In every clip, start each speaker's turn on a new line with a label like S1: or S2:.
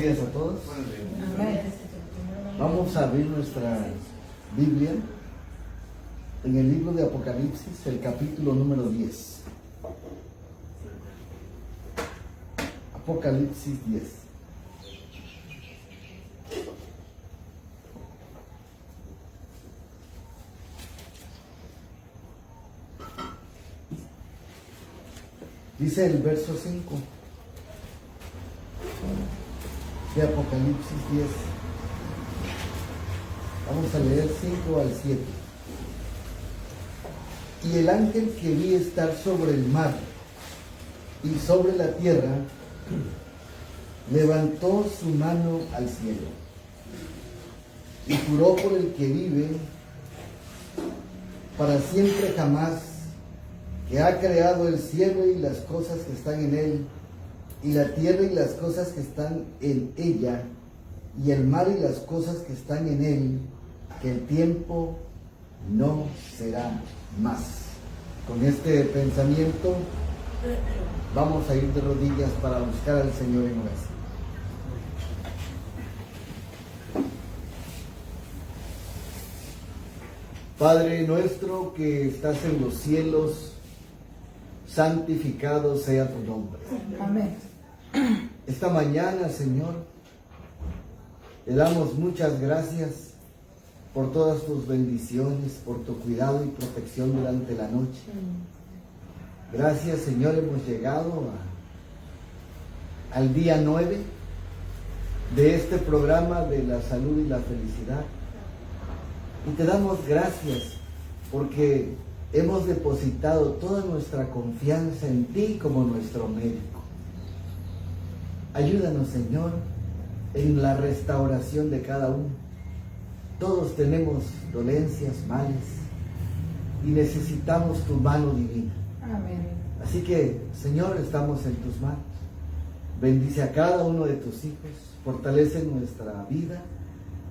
S1: Buenos días a todos. Vamos a abrir nuestra Biblia en el libro de Apocalipsis, el capítulo número 10. Apocalipsis 10. Dice el verso 5 de Apocalipsis 10. Vamos a leer 5 al 7. Y el ángel que vi estar sobre el mar y sobre la tierra levantó su mano al cielo y juró por el que vive para siempre jamás, que ha creado el cielo y las cosas que están en él, y la tierra y las cosas que están en ella, y el mar y las cosas que están en él, que el tiempo no será más. Con este pensamiento vamos a ir de rodillas para buscar al Señor en oración. Padre nuestro que estás en los cielos, santificado sea tu nombre.
S2: Amén.
S1: Esta mañana, Señor, te damos muchas gracias por todas tus bendiciones, por tu cuidado y protección durante la noche. Gracias, Señor, hemos llegado al día 9 de este programa de la salud y la felicidad. Y te damos gracias porque hemos depositado toda nuestra confianza en ti como nuestro médico. Ayúdanos, Señor, en la restauración de cada uno. Todos tenemos dolencias, males, y necesitamos tu mano divina.
S2: Amén.
S1: Así que, Señor, estamos en tus manos. Bendice a cada uno de tus hijos, fortalece nuestra vida,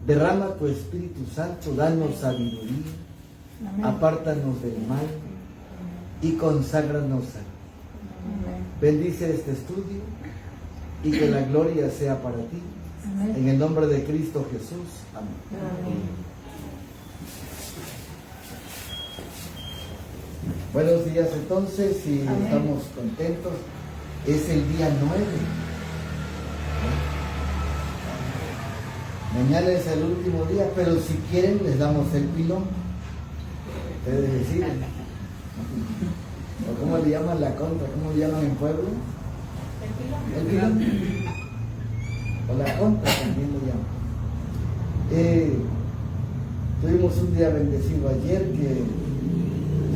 S1: derrama tu Espíritu Santo, danos sabiduría,
S2: Amén.
S1: Apártanos del mal y conságranos a ti.
S2: Amén.
S1: Bendice este estudio y que la gloria sea para ti.
S2: Amén.
S1: En el nombre de Cristo Jesús. Amén.
S2: Amén.
S1: Buenos días entonces, y
S2: Amén.
S1: estamos contentos. Es el día 9. Mañana es el último día, pero si quieren les damos el pilón. Ustedes deciden. ¿O cómo le llaman la contra? ¿Cómo le llaman en pueblo? El pilón. O la contra también lo llaman. Tuvimos un día bendecido ayer que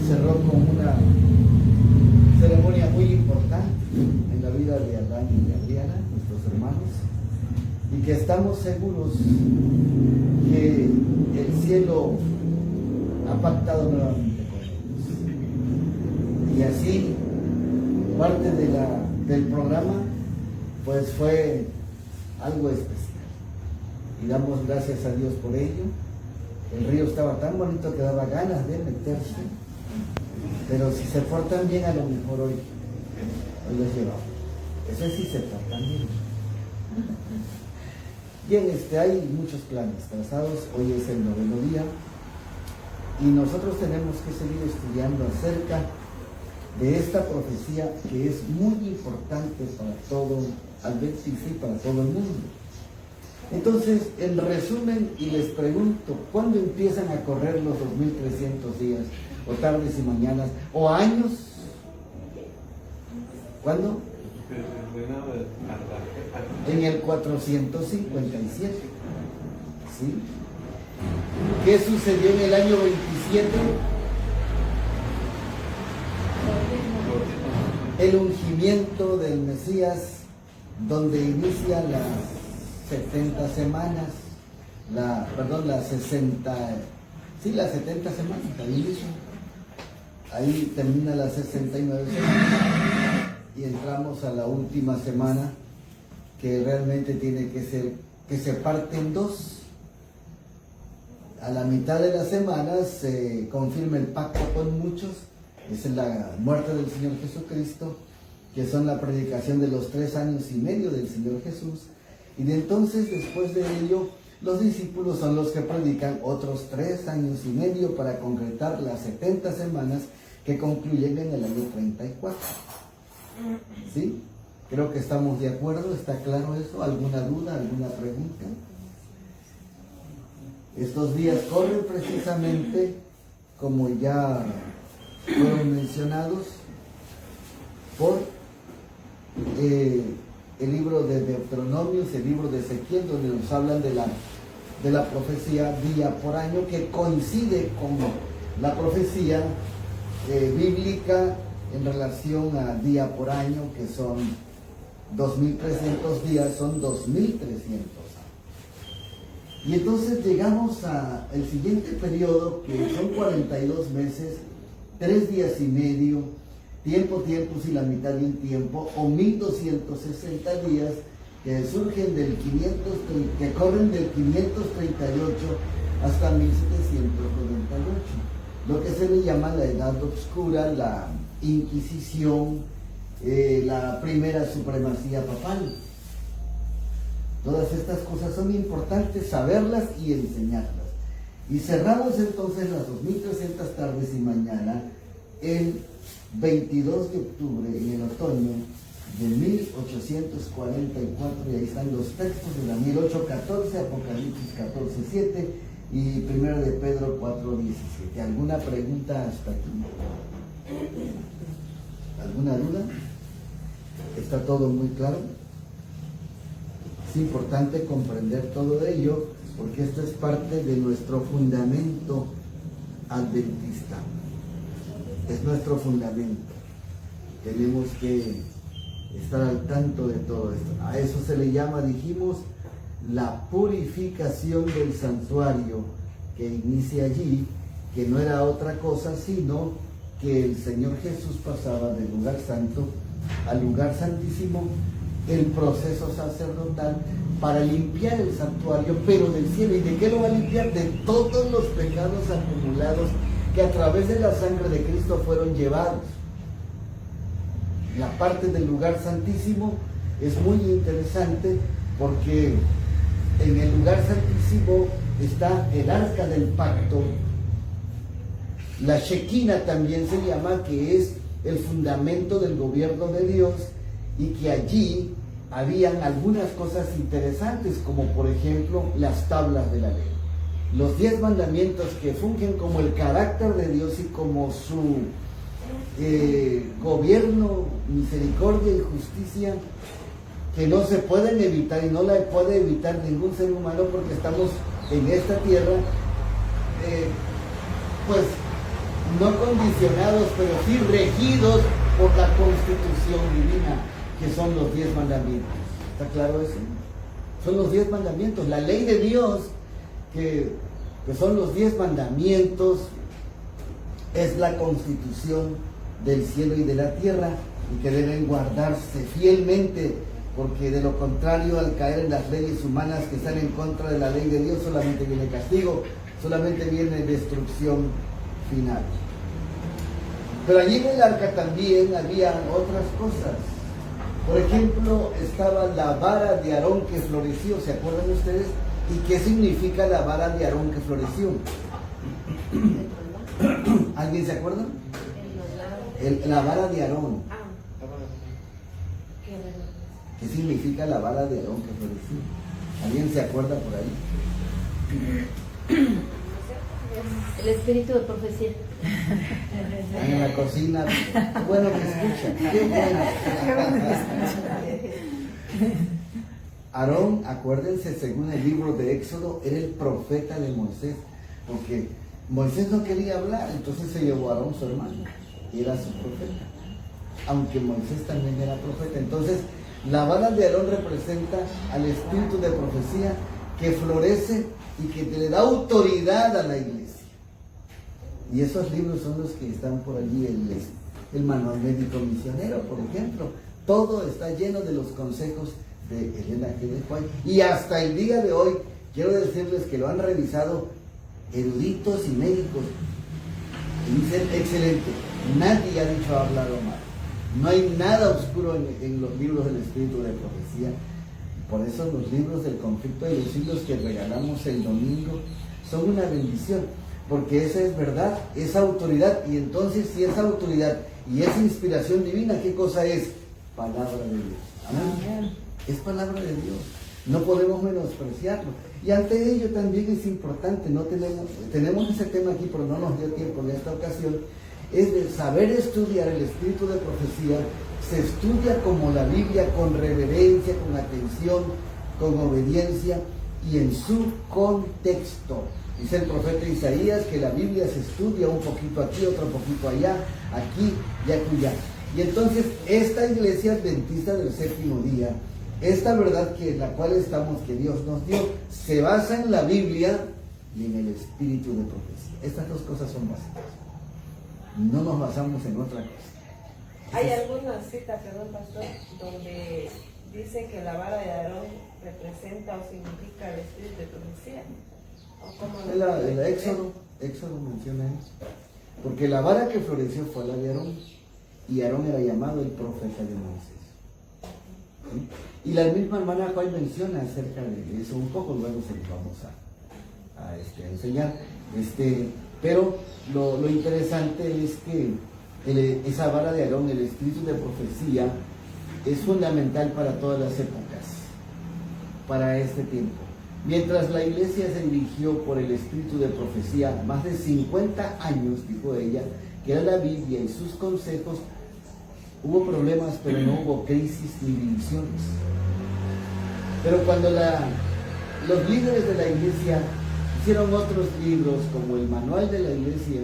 S1: cerró con una ceremonia muy importante en la vida de Adán y de Adriana, nuestros hermanos, y que estamos seguros que el cielo ha pactado nuevamente con ellos. Y así, parte del programa, pues fue algo especial. Y damos gracias a Dios por ello. El río estaba tan bonito que daba ganas de meterse. Pero si se portan bien, a lo mejor hoy los llevamos. Eso sí se portan bien. Bien, hay muchos planes trazados. Hoy es el 9º día. Y nosotros tenemos que seguir estudiando acerca de esta profecía que es muy importante para todo, al ver si sí, para todo el mundo. Entonces, en resumen, y les pregunto, ¿cuándo empiezan a correr los 2300 días, o tardes y mañanas, o años? ¿Cuándo? En el 457. ¿Sí? ¿Qué sucedió en el año 27? El ungimiento del Mesías, donde inicia las 70 semanas, las 70 semanas, ahí mismo. Ahí termina las 69 semanas y entramos a la última semana, que realmente tiene que ser, que se parte en dos. A la mitad de la semana se confirma el pacto con muchos, es la muerte del Señor Jesucristo, que son la predicación de los 3 años y medio del Señor Jesús, Y de entonces, después de ello, los discípulos son los que predican otros 3 años y medio para concretar las 70 semanas que concluyen en el año 34. ¿Sí? Creo que estamos de acuerdo, ¿está claro eso? ¿Alguna duda, alguna pregunta? Estos días corren precisamente, como ya fueron mencionados, por el libro de Deuteronomios, el libro de Ezequiel, donde nos hablan de la profecía día por año, que coincide con la profecía bíblica en relación a día por año, que son 2.300 días, son 2.300 años. Y entonces llegamos al siguiente periodo, que son 42 meses, 3 días y medio, tiempos y la mitad de un tiempo, o 1.260 días, que surgen que corren del 538 hasta 1798. Lo que se le llama la Edad Oscura, la Inquisición, la primera supremacía papal. Todas estas cosas son importantes saberlas y enseñarlas. Y cerramos entonces las 2.300 tardes y mañana el 22 de octubre, en el otoño de 1844, y ahí están los textos de Daniel 8:14, Apocalipsis 14:7 y 1 de Pedro 4:17. ¿Alguna pregunta hasta aquí? ¿Alguna duda? ¿Está todo muy claro? Es importante comprender todo ello, porque esto es parte de nuestro fundamento adventista. Es nuestro fundamento. Tenemos que estar al tanto de todo esto. A eso se le llama, dijimos, la purificación del santuario, que inicia allí, que no era otra cosa sino que el Señor Jesús pasaba del lugar santo al lugar santísimo, el proceso sacerdotal para limpiar el santuario, pero del cielo. ¿Y de qué lo va a limpiar? De todos los pecados acumulados que a través de la sangre de Cristo fueron llevados. La parte del lugar santísimo es muy interesante, porque en el lugar santísimo está el arca del pacto, la Shekinah también se llama, que es el fundamento del gobierno de Dios, y que allí habían algunas cosas interesantes, como por ejemplo las tablas de la ley, los 10 mandamientos que fungen como el carácter de Dios y como su gobierno, misericordia y justicia, que no se pueden evitar y no la puede evitar ningún ser humano, porque estamos en esta tierra pues no condicionados, pero sí regidos por la constitución divina, que son los 10 mandamientos. ¿Está claro eso? Son los 10 mandamientos, la ley de Dios, que son los 10 mandamientos, es la constitución del cielo y de la tierra, y que deben guardarse fielmente, porque de lo contrario, al caer en las leyes humanas que están en contra de la ley de Dios, solamente viene castigo, solamente viene destrucción final. Pero allí en el arca también había otras cosas. Por ejemplo, estaba la vara de Aarón que floreció, ¿se acuerdan ustedes? ¿Y qué significa la vara de Aarón que floreció? ¿Alguien se acuerda? La vara de Aarón. ¿Qué significa la vara de Aarón que floreció? ¿Alguien se acuerda por ahí?
S2: El espíritu de profecía.
S1: En la cocina. Qué bueno que escucha. Qué bueno que escucha. Aarón, acuérdense, según el libro de Éxodo, era el profeta de Moisés, porque Moisés no quería hablar, entonces se llevó a Aarón, su hermano, y era su profeta, aunque Moisés también era profeta. Entonces, la vara de Aarón representa al espíritu de profecía que florece y que le da autoridad a la iglesia. Y esos libros son los que están por allí, el manual médico misionero, por ejemplo. Todo está lleno de los consejos de Elena G. de White. Y hasta el día de hoy, quiero decirles que lo han revisado eruditos y médicos. Y dicen, excelente, nadie ha dicho hablar o mal. No hay nada oscuro en los libros del espíritu de profecía. Por eso los libros del conflicto de los siglos que regalamos el domingo son una bendición, porque esa es verdad, esa autoridad, y entonces si esa autoridad y esa inspiración divina, ¿qué cosa es? Palabra de Dios. Amén. Es palabra de Dios. No podemos menospreciarlo. Y ante ello también es importante, no tenemos ese tema aquí, pero no nos dio tiempo en esta ocasión, es de saber estudiar el espíritu de profecía. Se estudia como la Biblia, con reverencia, con atención, con obediencia y en su contexto. Dice el profeta Isaías que la Biblia se estudia un poquito aquí, otro poquito allá, aquí y acullá. Y entonces esta iglesia adventista del séptimo día, esta verdad que la cual estamos, que Dios nos dio, se basa en la Biblia y en el espíritu de profecía. Estas dos cosas son básicas. No nos basamos en otra cosa.
S3: Hay alguna cita, perdón, pastor, donde dice que la vara de Aarón representa o significa el espíritu de profecía.
S1: El Éxodo menciona eso. Porque la vara que floreció fue la de Aarón, y Aarón era llamado el profeta de Moisés. ¿Sí? Y la misma hermana Juan menciona acerca de eso un poco, luego se los vamos a enseñar. Pero lo interesante es que esa vara de Aarón, el espíritu de profecía, es fundamental para todas las épocas, para este tiempo. Mientras la iglesia se dirigió por el espíritu de profecía, más de 50 años, dijo ella, que era la Biblia y sus consejos, hubo problemas, pero no hubo crisis ni divisiones. Pero cuando los líderes de la iglesia hicieron otros libros, como el manual de la iglesia,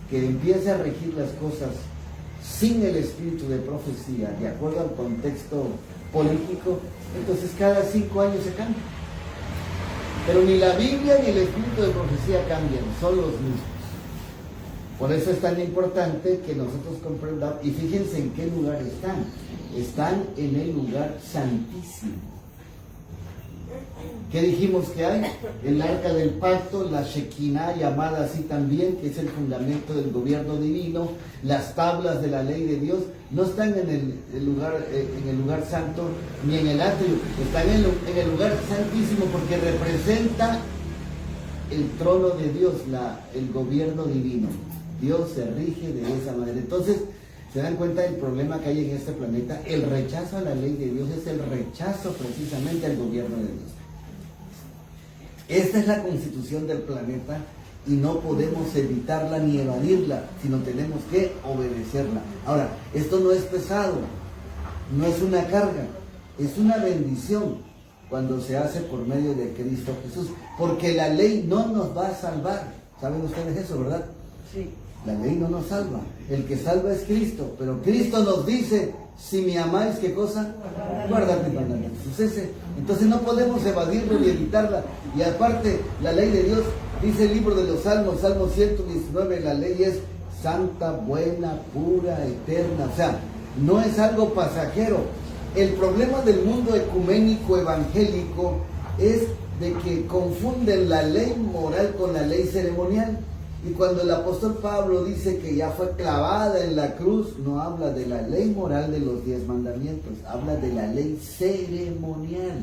S1: que empieza a regir las cosas sin el espíritu de profecía, de acuerdo al contexto político, entonces cada 5 años se cambia. Pero ni la Biblia ni el espíritu de profecía cambian, son los mismos. Por eso es tan importante que nosotros comprendamos, y fíjense en qué lugar están. Están en el lugar santísimo. ¿Qué dijimos que hay? El arca del pacto, la Shekinah, llamada así también, que es el fundamento del gobierno divino, las tablas de la ley de Dios, no están en el lugar santo ni en el atrio, están en el lugar santísimo, porque representa el trono de Dios, el gobierno divino. Dios se rige de esa manera. Entonces, ¿se dan cuenta del problema que hay en este planeta? El rechazo a la ley de Dios es el rechazo precisamente al gobierno de Dios. Esta es la constitución del planeta y no podemos evitarla ni evadirla, sino tenemos que obedecerla. Ahora, esto no es pesado, no es una carga, es una bendición cuando se hace por medio de Cristo Jesús, porque la ley no nos va a salvar. ¿Saben ustedes eso, verdad?
S3: Sí.
S1: La ley no nos salva, el que salva es Cristo, pero Cristo nos dice, si me amáis, ¿qué cosa? Guardad mis mandamientos. Entonces no podemos evadirlo ni evitarla. Y aparte, la ley de Dios, dice el libro de los Salmos, Salmo 119, la ley es santa, buena, pura, eterna. O sea, no es algo pasajero. El problema del mundo ecuménico evangélico es de que confunden la ley moral con la ley ceremonial. Y cuando el apóstol Pablo dice que ya fue clavada en la cruz, no habla de la ley moral de los 10 mandamientos, habla de la ley ceremonial.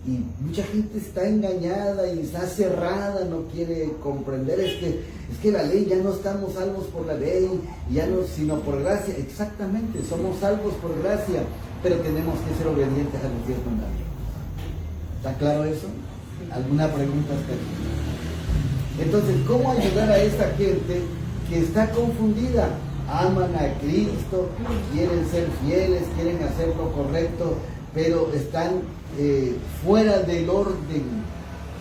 S1: Y mucha gente está engañada y está cerrada, no quiere comprender. Es que la ley, ya no estamos salvos por la ley, ya no, sino por gracia. Exactamente, somos salvos por gracia, pero tenemos que ser obedientes a los 10 mandamientos. ¿Está claro eso? ¿Alguna pregunta hasta aquí? Entonces, ¿cómo ayudar a esta gente que está confundida? Aman a Cristo, quieren ser fieles, quieren hacer lo correcto, pero están fuera del orden,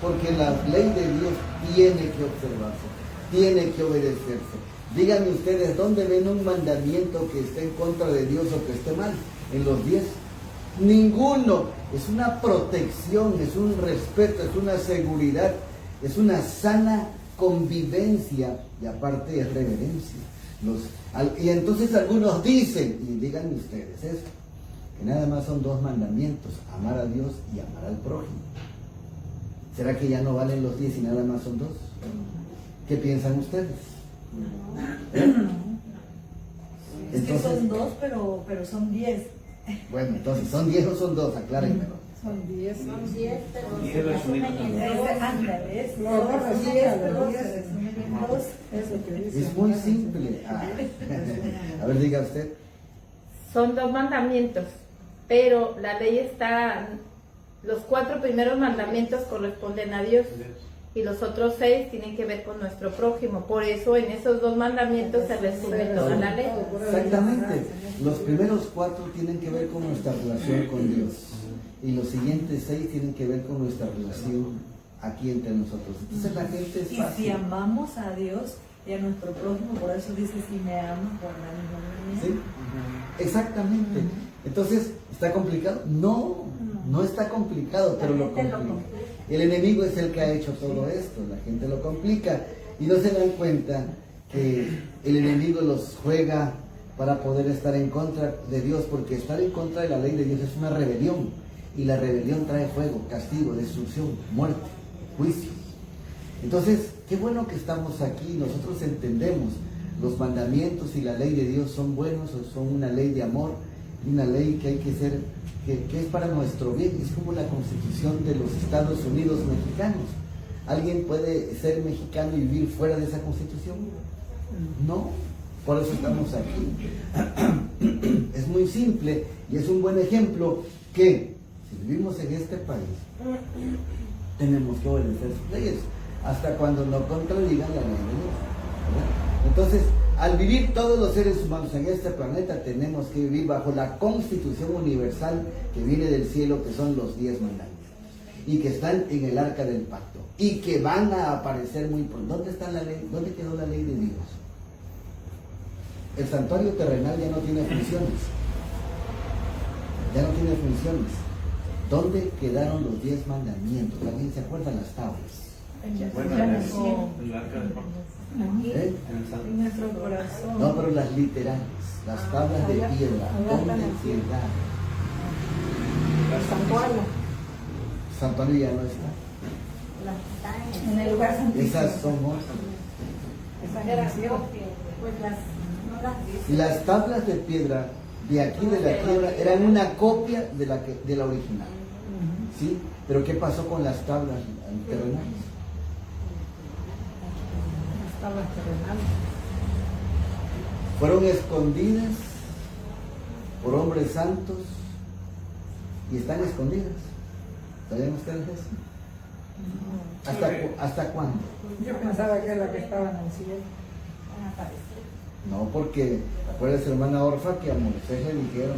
S1: porque la ley de Dios tiene que observarse, tiene que obedecerse. Díganme ustedes, ¿dónde ven un mandamiento que esté en contra de Dios o que esté mal? ¿En los 10? Ninguno. Es una protección, es un respeto, es una seguridad, es una sana convivencia y aparte es reverencia. Y entonces algunos dicen, y díganme ustedes eso, que nada más son 2 mandamientos, amar a Dios y amar al prójimo. ¿Será que ya no valen los 10 y nada más son 2? ¿Qué piensan ustedes?
S4: Es que son 2, pero son 10.
S1: Bueno, entonces, ¿son 10 o son 2? Aclárenmelo.
S4: Son 10.
S2: Son 10, pero
S5: Y
S2: se
S5: es resumido
S2: resumen
S5: también.
S2: en dos. Ándale,
S4: No, no,
S2: son
S4: resulta
S2: 10,
S4: de
S2: pero
S4: 10.
S2: se resumen en dos.
S4: Es lo que dice.
S1: Es muy simple. A ver, diga usted.
S2: Son 2 mandamientos, pero la ley está, los 4 primeros mandamientos corresponden a Dios y los otros 6 tienen que ver con nuestro prójimo. Por eso en esos 2 mandamientos se resume toda la ley.
S1: Exactamente. Los primeros 4 tienen que ver con nuestra relación con Dios. Y los siguientes 6 tienen que ver con nuestra relación aquí entre nosotros. Entonces la gente es
S6: Y si
S1: fácil.
S6: amamos a Dios y a nuestro prójimo, por eso dice, si me amas, guardarás mis mandamientos.
S1: ¿Sí? Exactamente. Entonces, ¿está complicado? No, no está complicado, pero lo
S2: gente lo
S1: complica.
S2: complica.
S1: El enemigo es el que ha hecho todo esto, la gente lo complica y no se dan cuenta que el enemigo los juega para poder estar en contra de Dios, porque estar en contra de la ley de Dios es una rebelión y la rebelión trae fuego, castigo, destrucción, muerte, juicio. Entonces, qué bueno que estamos aquí, nosotros entendemos los mandamientos y la ley de Dios son buenos, son una ley de amor, una ley que hay que ser, que es para nuestro bien, es como la Constitución de los Estados Unidos mexicanos. ¿Alguien puede ser mexicano y vivir fuera de esa Constitución? No, por eso estamos aquí. Es muy simple y es un buen ejemplo que si vivimos en este país, tenemos que obedecer sus leyes, hasta cuando no contradigan la ley de Dios, ¿verdad? Entonces, al vivir todos los seres humanos en este planeta, tenemos que vivir bajo la Constitución universal que viene del cielo, que son los 10 mandamientos, y que están en el arca del pacto, y que van a aparecer muy pronto. ¿Dónde está la ley? ¿Dónde quedó la ley de Dios? El santuario terrenal ya no tiene funciones. Ya no tiene funciones. ¿Dónde quedaron los 10 mandamientos? ¿Alguien se acuerda las tablas?
S5: Bueno, en el arca del pacto.
S1: ¿Eh?
S5: En el santo.
S6: En nuestro corazón.
S1: No, pero las literales, las tablas de piedra. ¿Dónde quedaron?
S4: Santuario.
S1: Santuario ya no está.
S2: En el lugar santísimo.
S1: Esas son otras.
S4: Esa
S3: Era
S4: nación.
S3: copia.
S2: Pues no las dice.
S1: Y las tablas de piedra de aquí de la tierra eran una copia de la original. ¿Sí? Pero ¿qué pasó con las tablas terrenales?
S4: Las tablas terrenales.
S1: Fueron escondidas por hombres santos y están escondidas. ¿Sabían ustedes eso? ¿Hasta cuándo?
S4: Yo pensaba que era la que estaba en el cielo.
S1: No, porque acuérdese, hermana Orfa, que a Moisés le dijeron,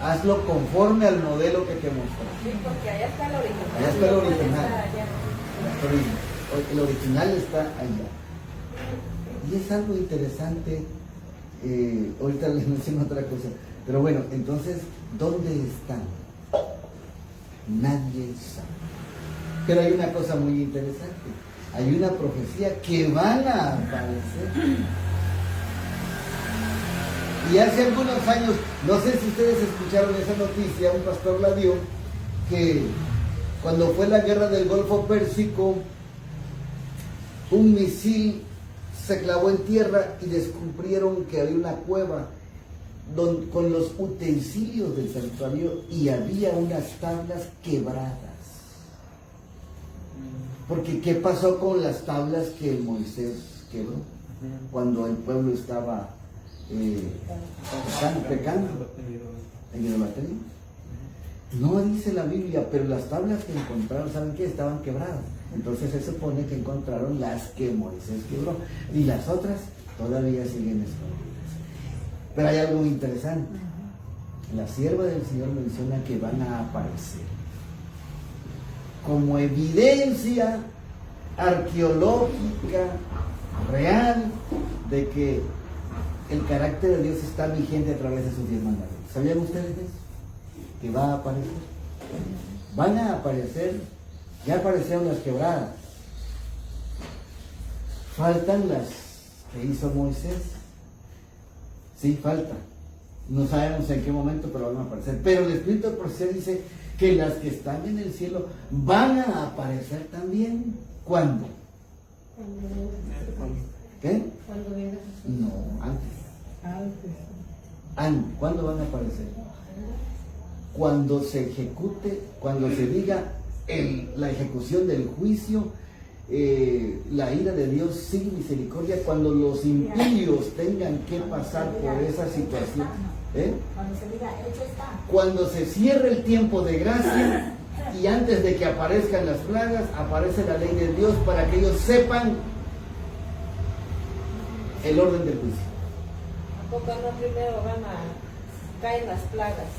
S1: hazlo conforme al modelo que te mostró.
S3: Sí, porque allá está el original.
S1: Allá está el
S3: No puede
S1: original.
S3: estar allá.
S1: Pero el original está allá. Y es algo interesante, ahorita les menciono otra cosa, pero bueno, entonces, ¿dónde están? Nadie sabe. Pero hay una cosa muy interesante, hay una profecía que van a aparecer. Y hace algunos años, no sé si ustedes escucharon esa noticia, un pastor la dio, que cuando fue la guerra del Golfo Pérsico, un misil se clavó en tierra y descubrieron que había una cueva con los utensilios del santuario y había unas tablas quebradas. Porque ¿qué pasó con las tablas que Moisés quebró cuando el pueblo estaba pecando en idolatría? No dice la Biblia, pero las tablas que encontraron, ¿saben qué? Estaban quebradas. Entonces se supone que encontraron las que Moisés quebró. Y las otras todavía siguen escondidas. Pero hay algo interesante. La sierva del Señor menciona que van a aparecer como evidencia arqueológica, real, de que el carácter de Dios está vigente a través de sus 10 mandamientos. ¿Sabían ustedes eso? Que va a aparecer. Van a aparecer, ya aparecieron las quebradas. Faltan las que hizo Moisés. Sí, faltan. No sabemos en qué momento, pero van a aparecer. Pero el Espíritu de profecía dice que las que están en el cielo van a aparecer también. ¿Cuándo? ¿Qué?
S2: Cuando venga Jesús.
S1: No, antes.
S4: Antes.
S1: ¿Cuándo van a aparecer? cuando se ejecute, cuando se diga la ejecución del juicio, la ira de Dios sin misericordia, cuando los impíos tengan que pasar por esa situación.
S7: Cuando se diga, hecho está.
S1: Cuando se cierre el tiempo de gracia y antes de que aparezcan las plagas, aparece la ley de Dios para que ellos sepan el orden del juicio.
S3: ¿A poco no primero caen las plagas?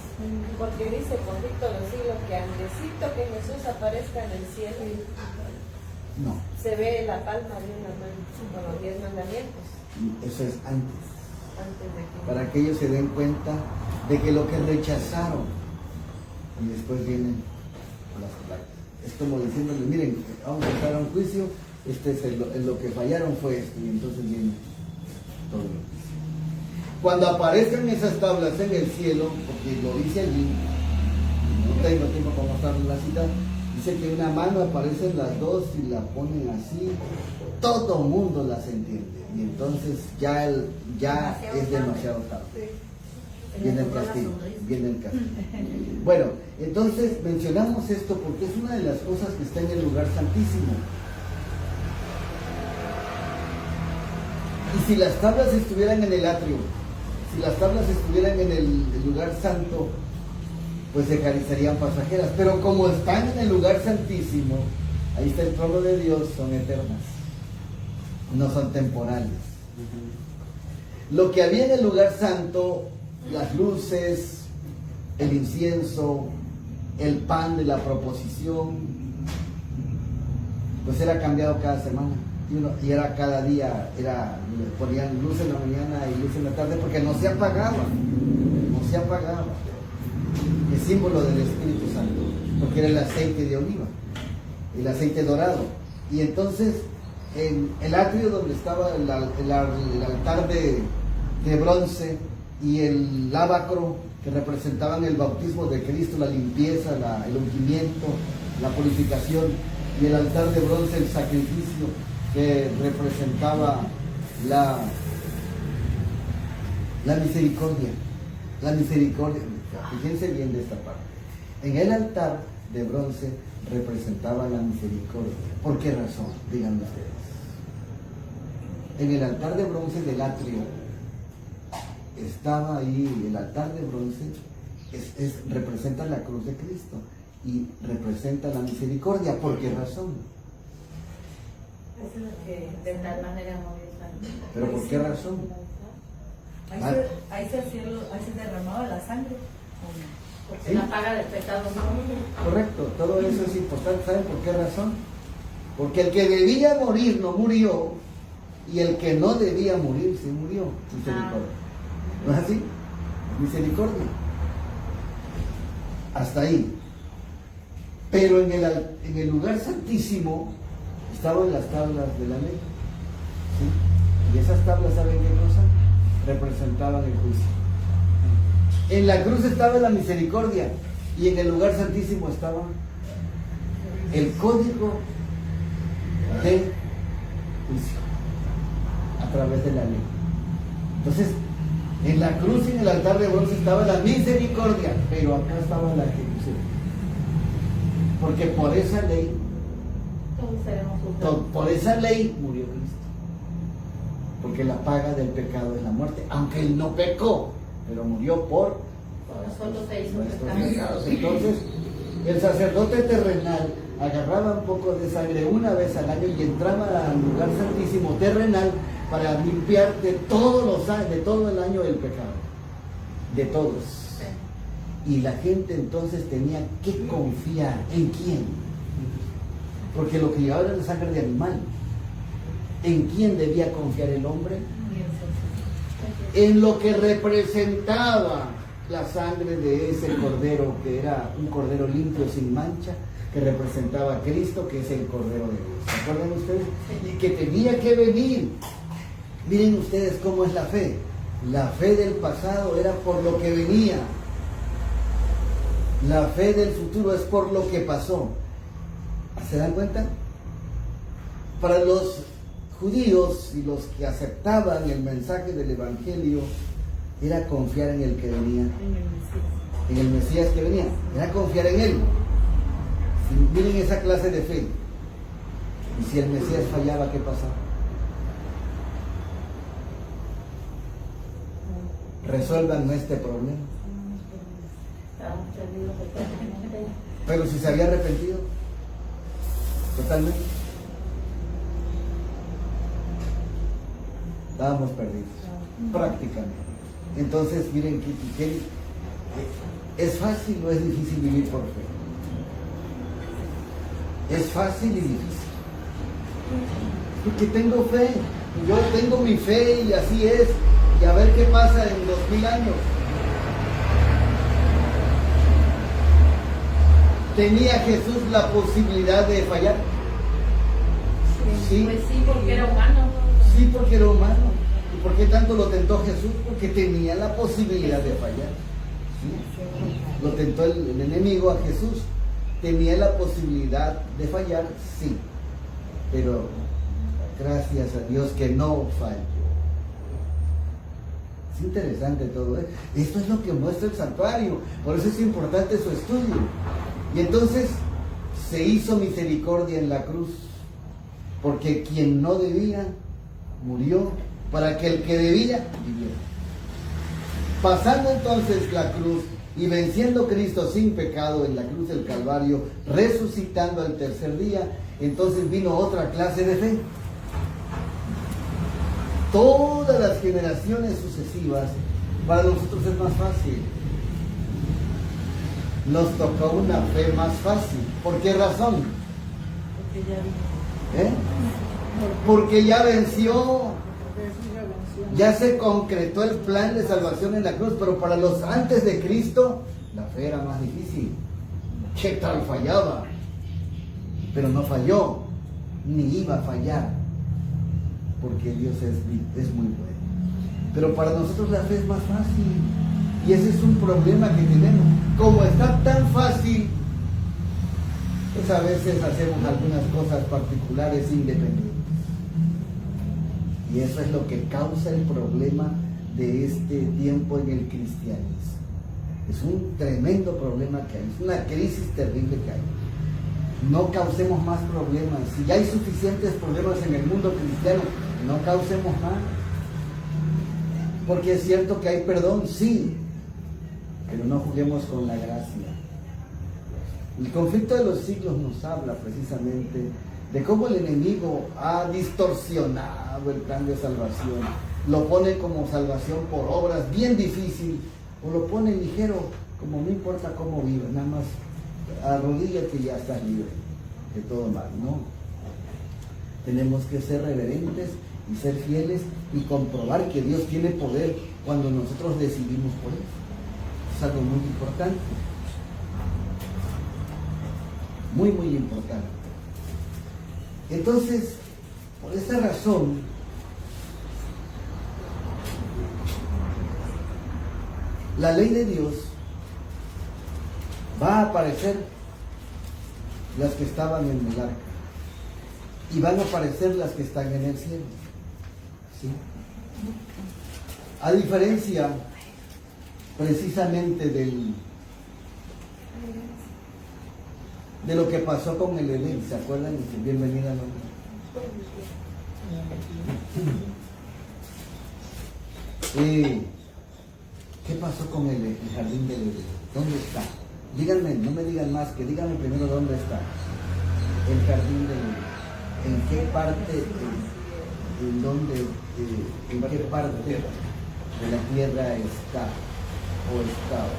S3: Porque dice por Víctor los siglos que antesito que Jesús aparezca en el cielo,
S1: No,
S3: se ve la palma de una mano con los 10 mandamientos.
S1: eso es antes.
S3: Antes de que...
S1: Para que ellos se den cuenta de que lo que rechazaron, y después vienen las plagas. Es como diciéndole, miren, vamos a entrar a un juicio, en lo que fallaron fue esto, y entonces viene todo lo que hizo. Cuando aparezcan esas tablas en el cielo, porque lo dice allí, no tengo tiempo para mostrarles la cita, dice que una mano aparecen las dos y la ponen así, todo mundo las entiende, y entonces ya es demasiado tarde. Viene el castigo, viene el castigo. Bueno, entonces mencionamos esto porque es una de las cosas que está en el lugar santísimo. Y si las tablas estuvieran en el atrio, si las tablas estuvieran en el lugar santo, pues se serían pasajeras. Pero como están en el lugar santísimo, ahí está el trono de Dios, son eternas, no son temporales. Lo que había en el lugar santo, las luces, el incienso, el pan de la proposición, pues era cambiado cada semana. Y era cada día, ponían luz en la mañana y luz en la tarde, porque no se apagaba. El símbolo del Espíritu Santo, porque era el aceite de oliva, el aceite dorado. Y entonces, en el atrio donde estaba el altar de bronce y el lavacro, que representaban el bautismo de Cristo, la limpieza, el ungimiento, la purificación, y el altar de bronce, el sacrificio, que representaba la misericordia. La misericordia. Fíjense bien de esta parte. En el altar de bronce representaba la misericordia. ¿Por qué razón? Díganme ustedes. En el altar de bronce del atrio estaba ahí, el altar de bronce representa la cruz de Cristo y representa la misericordia. ¿Por qué razón?
S2: De tal manera murió Santo.
S1: ¿Pero por qué razón?
S6: Ahí se derramaba la sangre.
S2: Porque
S1: ¿Sí?
S2: la paga del pecado no.
S1: Correcto, todo eso es importante. ¿Saben por qué razón? Porque el que debía morir no murió, y el que no debía morir sí murió. Misericordia. ¿No es así? Misericordia. Hasta ahí. Pero en el lugar santísimo estaban las tablas de la ley. ¿Sí? Y esas tablas, ¿saben qué cosa? Representaban el juicio. En la cruz estaba la misericordia, y en el lugar santísimo estaba el código de juicio a través de la ley. Entonces, en la cruz y en el altar de bronce estaba la misericordia, pero acá estaba la ejecución. Porque por esa ley,
S2: Todos seremos juzgados.
S1: por esa ley murió Cristo. Porque la paga del pecado es la muerte, aunque él no pecó, pero murió por
S2: Nosotros se hizo
S1: nuestros
S2: pecado.
S1: pecados. Entonces, el sacerdote terrenal agarraba un poco de sangre una vez al año y entraba al lugar santísimo terrenal para limpiar de todo el año el pecado, de todos. Y la gente entonces tenía que confiar ¿en quién? Porque lo que llevaba era la sangre de animal. ¿En quién debía confiar el hombre? En lo que representaba la sangre de ese cordero, que era un cordero limpio sin mancha, que representaba a Cristo, que es el Cordero de Dios. ¿Se acuerdan ustedes? Y que tenía que venir. Miren ustedes cómo es la fe. La fe del pasado era por lo que venía. La fe del futuro es por lo que pasó. ¿Se dan cuenta? Para los judíos y los que aceptaban el mensaje del Evangelio, era confiar en el que venía. en el Mesías que venía, era confiar en Él. Miren esa clase de fe. Y si el Mesías fallaba, ¿qué pasaba? Resuelvan este problema. Pero si se había arrepentido, totalmente, estábamos perdidos, prácticamente. Entonces, miren, ¿es fácil o es difícil vivir por fe? Es fácil y difícil. Porque tengo fe, yo tengo mi fe y así es, y a ver qué pasa en 2000 años. ¿Tenía Jesús la posibilidad de fallar? Sí.
S2: Pues sí, porque era humano.
S1: Sí, porque era humano. ¿Y por qué tanto lo tentó Jesús? Porque tenía la posibilidad de fallar. ¿Sí? Lo tentó el enemigo a Jesús. ¿Tenía la posibilidad de fallar? Sí. Pero gracias a Dios que no falló. Es interesante todo, ¿eh? Esto es lo que muestra el santuario. Por eso es importante su estudio. Y entonces se hizo misericordia en la cruz, porque quien no debía murió para que el que debía viviera. Pasando entonces la cruz y venciendo Cristo sin pecado en la cruz del Calvario, resucitando al tercer día, entonces vino otra clase de fe. Todas las generaciones sucesivas, para nosotros es más fácil. Nos tocó una fe más fácil. ¿Por qué razón? Porque ya venció. Ya se concretó el plan de salvación en la cruz. Pero para los antes de Cristo, la fe era más difícil. ¿Qué tal fallaba? Pero no falló, ni iba a fallar, porque Dios es muy bueno. Pero para nosotros la fe es más fácil. Y ese es un problema que tenemos. Como está tan fácil, pues a veces hacemos algunas cosas particulares independientes. Y eso es lo que causa el problema de este tiempo en el cristianismo. Es un tremendo problema que hay, es una crisis terrible que hay. No causemos más problemas. Si ya hay suficientes problemas en el mundo cristiano, no causemos más. Porque es cierto que hay perdón, sí, pero no juguemos con la gracia. El conflicto de los siglos nos habla precisamente de cómo el enemigo ha distorsionado el plan de salvación. Lo pone como salvación por obras, bien difícil, o lo pone ligero, como no importa cómo vives, nada más arrodíllate y ya estás libre de todo mal. No. Tenemos que ser reverentes y ser fieles y comprobar que Dios tiene poder cuando nosotros decidimos por Él. Es algo muy importante. Muy, muy importante. Entonces, por esta razón, la ley de Dios va a aparecer las que estaban en el arca y van a aparecer las que están en el cielo. ¿Sí? A diferencia precisamente de lo que pasó con el Edén, ¿se acuerdan? Bienvenida, ¿no? ¿Qué pasó con el jardín del Edén? ¿Dónde está? Díganme, no me digan más, que díganme primero dónde está el jardín del Edén. ¿En qué parte, en qué parte de la tierra está o estaba?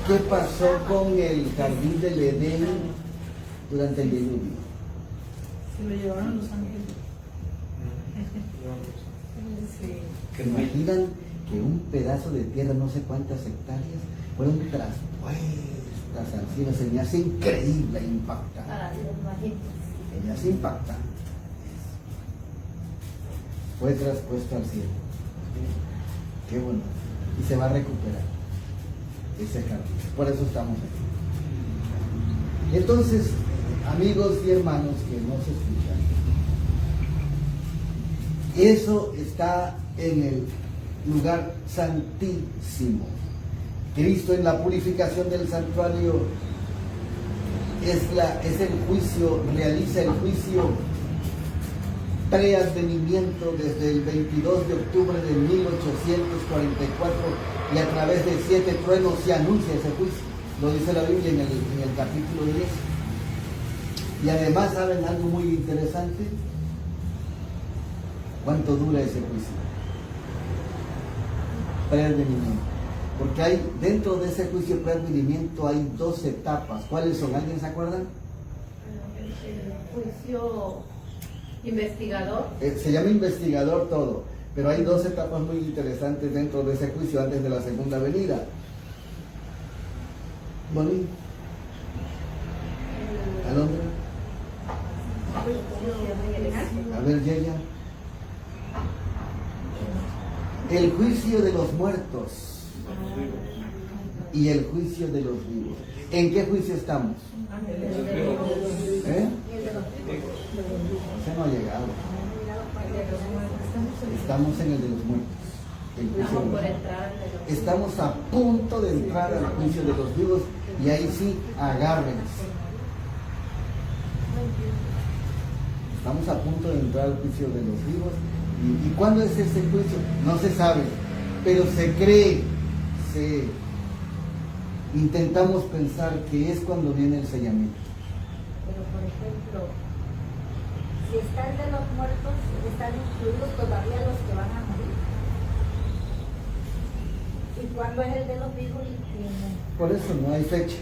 S1: ¿Qué pasó con el jardín del Edén durante el diluvio?
S6: Se lo llevaron los ángeles.
S1: ¿Se imaginan que un pedazo de tierra, no sé cuántas hectáreas, fueron traspuestas al cielo? Se me hace increíble, impactante. Se me hace impactante. Fue traspuesto al cielo. Qué bueno. Y se va a recuperar ese jardín. Por eso estamos aquí. Entonces, amigos y hermanos que nos escuchan, eso está en el lugar santísimo. Cristo en la purificación del santuario es el juicio, realiza el juicio preadvenimiento desde el 22 de octubre de 1844 y a través de 7 truenos se anuncia ese juicio. Lo dice la Biblia en el capítulo 10. Y además, ¿saben algo muy interesante? ¿Cuánto dura ese juicio? Preadvenimiento. Porque hay, dentro de ese juicio preadvenimiento hay 2 etapas. ¿Cuáles son? ¿Alguien se acuerdan?
S2: El juicio investigador.
S1: Se llama investigador todo, pero hay 2 etapas muy interesantes dentro de ese juicio antes de la segunda venida. Boni, ¿a dónde? A ver, Yeya. El juicio de los muertos y el juicio de los vivos. ¿En qué juicio estamos? ¿Eh? Ese no ha llegado. Estamos en el de los muertos. El juicio de los muertos. Estamos a punto de entrar al juicio de los vivos y ahí sí, agárrense. Estamos a punto de entrar al juicio de los vivos. ¿Y cuándo es ese juicio? No se sabe, pero se cree, intentamos pensar que es cuando viene el sellamiento.
S7: Pero por ejemplo, si está el de los muertos, están incluidos todavía los que van a morir. ¿Y cuándo es el de los vivos?
S1: Por eso no hay fecha.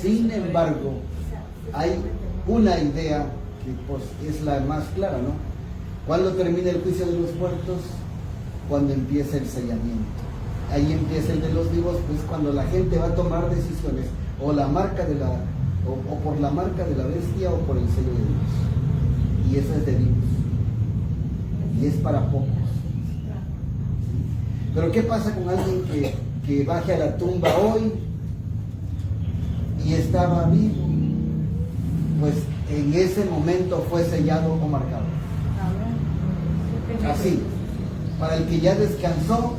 S1: Sin embargo, hay una idea que pues, es la más clara, ¿no? ¿Cuándo termina el juicio de los muertos? Cuando empieza el sellamiento. Ahí empieza el de los vivos, pues cuando la gente va a tomar decisiones, o la marca de la, o por la marca de la bestia, o por el sello de Dios. Y eso es de vivos. Y es para pocos. Pero ¿qué pasa con alguien que baje a la tumba hoy y estaba vivo? Pues en ese momento fue sellado o marcado. Así, para el que ya descansó,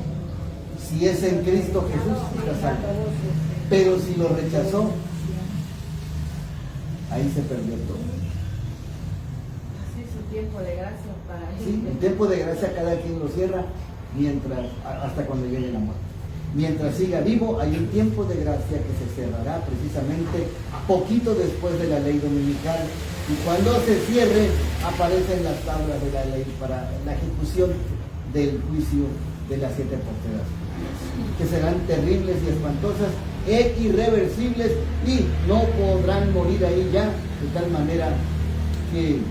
S1: si es en Cristo Jesús, está salvo. Pero si lo rechazó, ahí se perdió todo.
S3: Sí, su tiempo de gracia para él.
S1: Sí, el tiempo de gracia cada quien lo cierra hasta cuando llegue la muerte. Mientras siga vivo, hay un tiempo de gracia que se cerrará precisamente poquito después de la ley dominical. Y cuando se cierre, aparecen las tablas de la ley para la ejecución del juicio de las 7 posteras, que serán terribles y espantosas e irreversibles y no podrán morir ahí ya, de tal manera que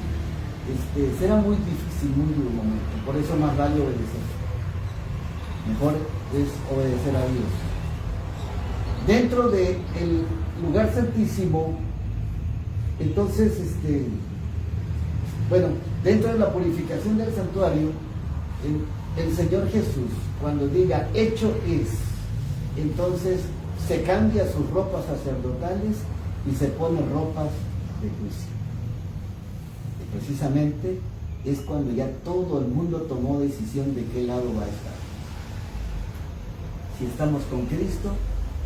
S1: será muy difícil, muy duro momento. Por eso más vale obedecer. Mejor es obedecer a Dios. Dentro del lugar santísimo, entonces, dentro de la purificación del santuario, el Señor Jesús, cuando diga hecho es, entonces se cambia sus ropas sacerdotales y se pone ropas de juicio. Y precisamente es cuando ya todo el mundo tomó decisión de qué lado va a estar. Si estamos con Cristo,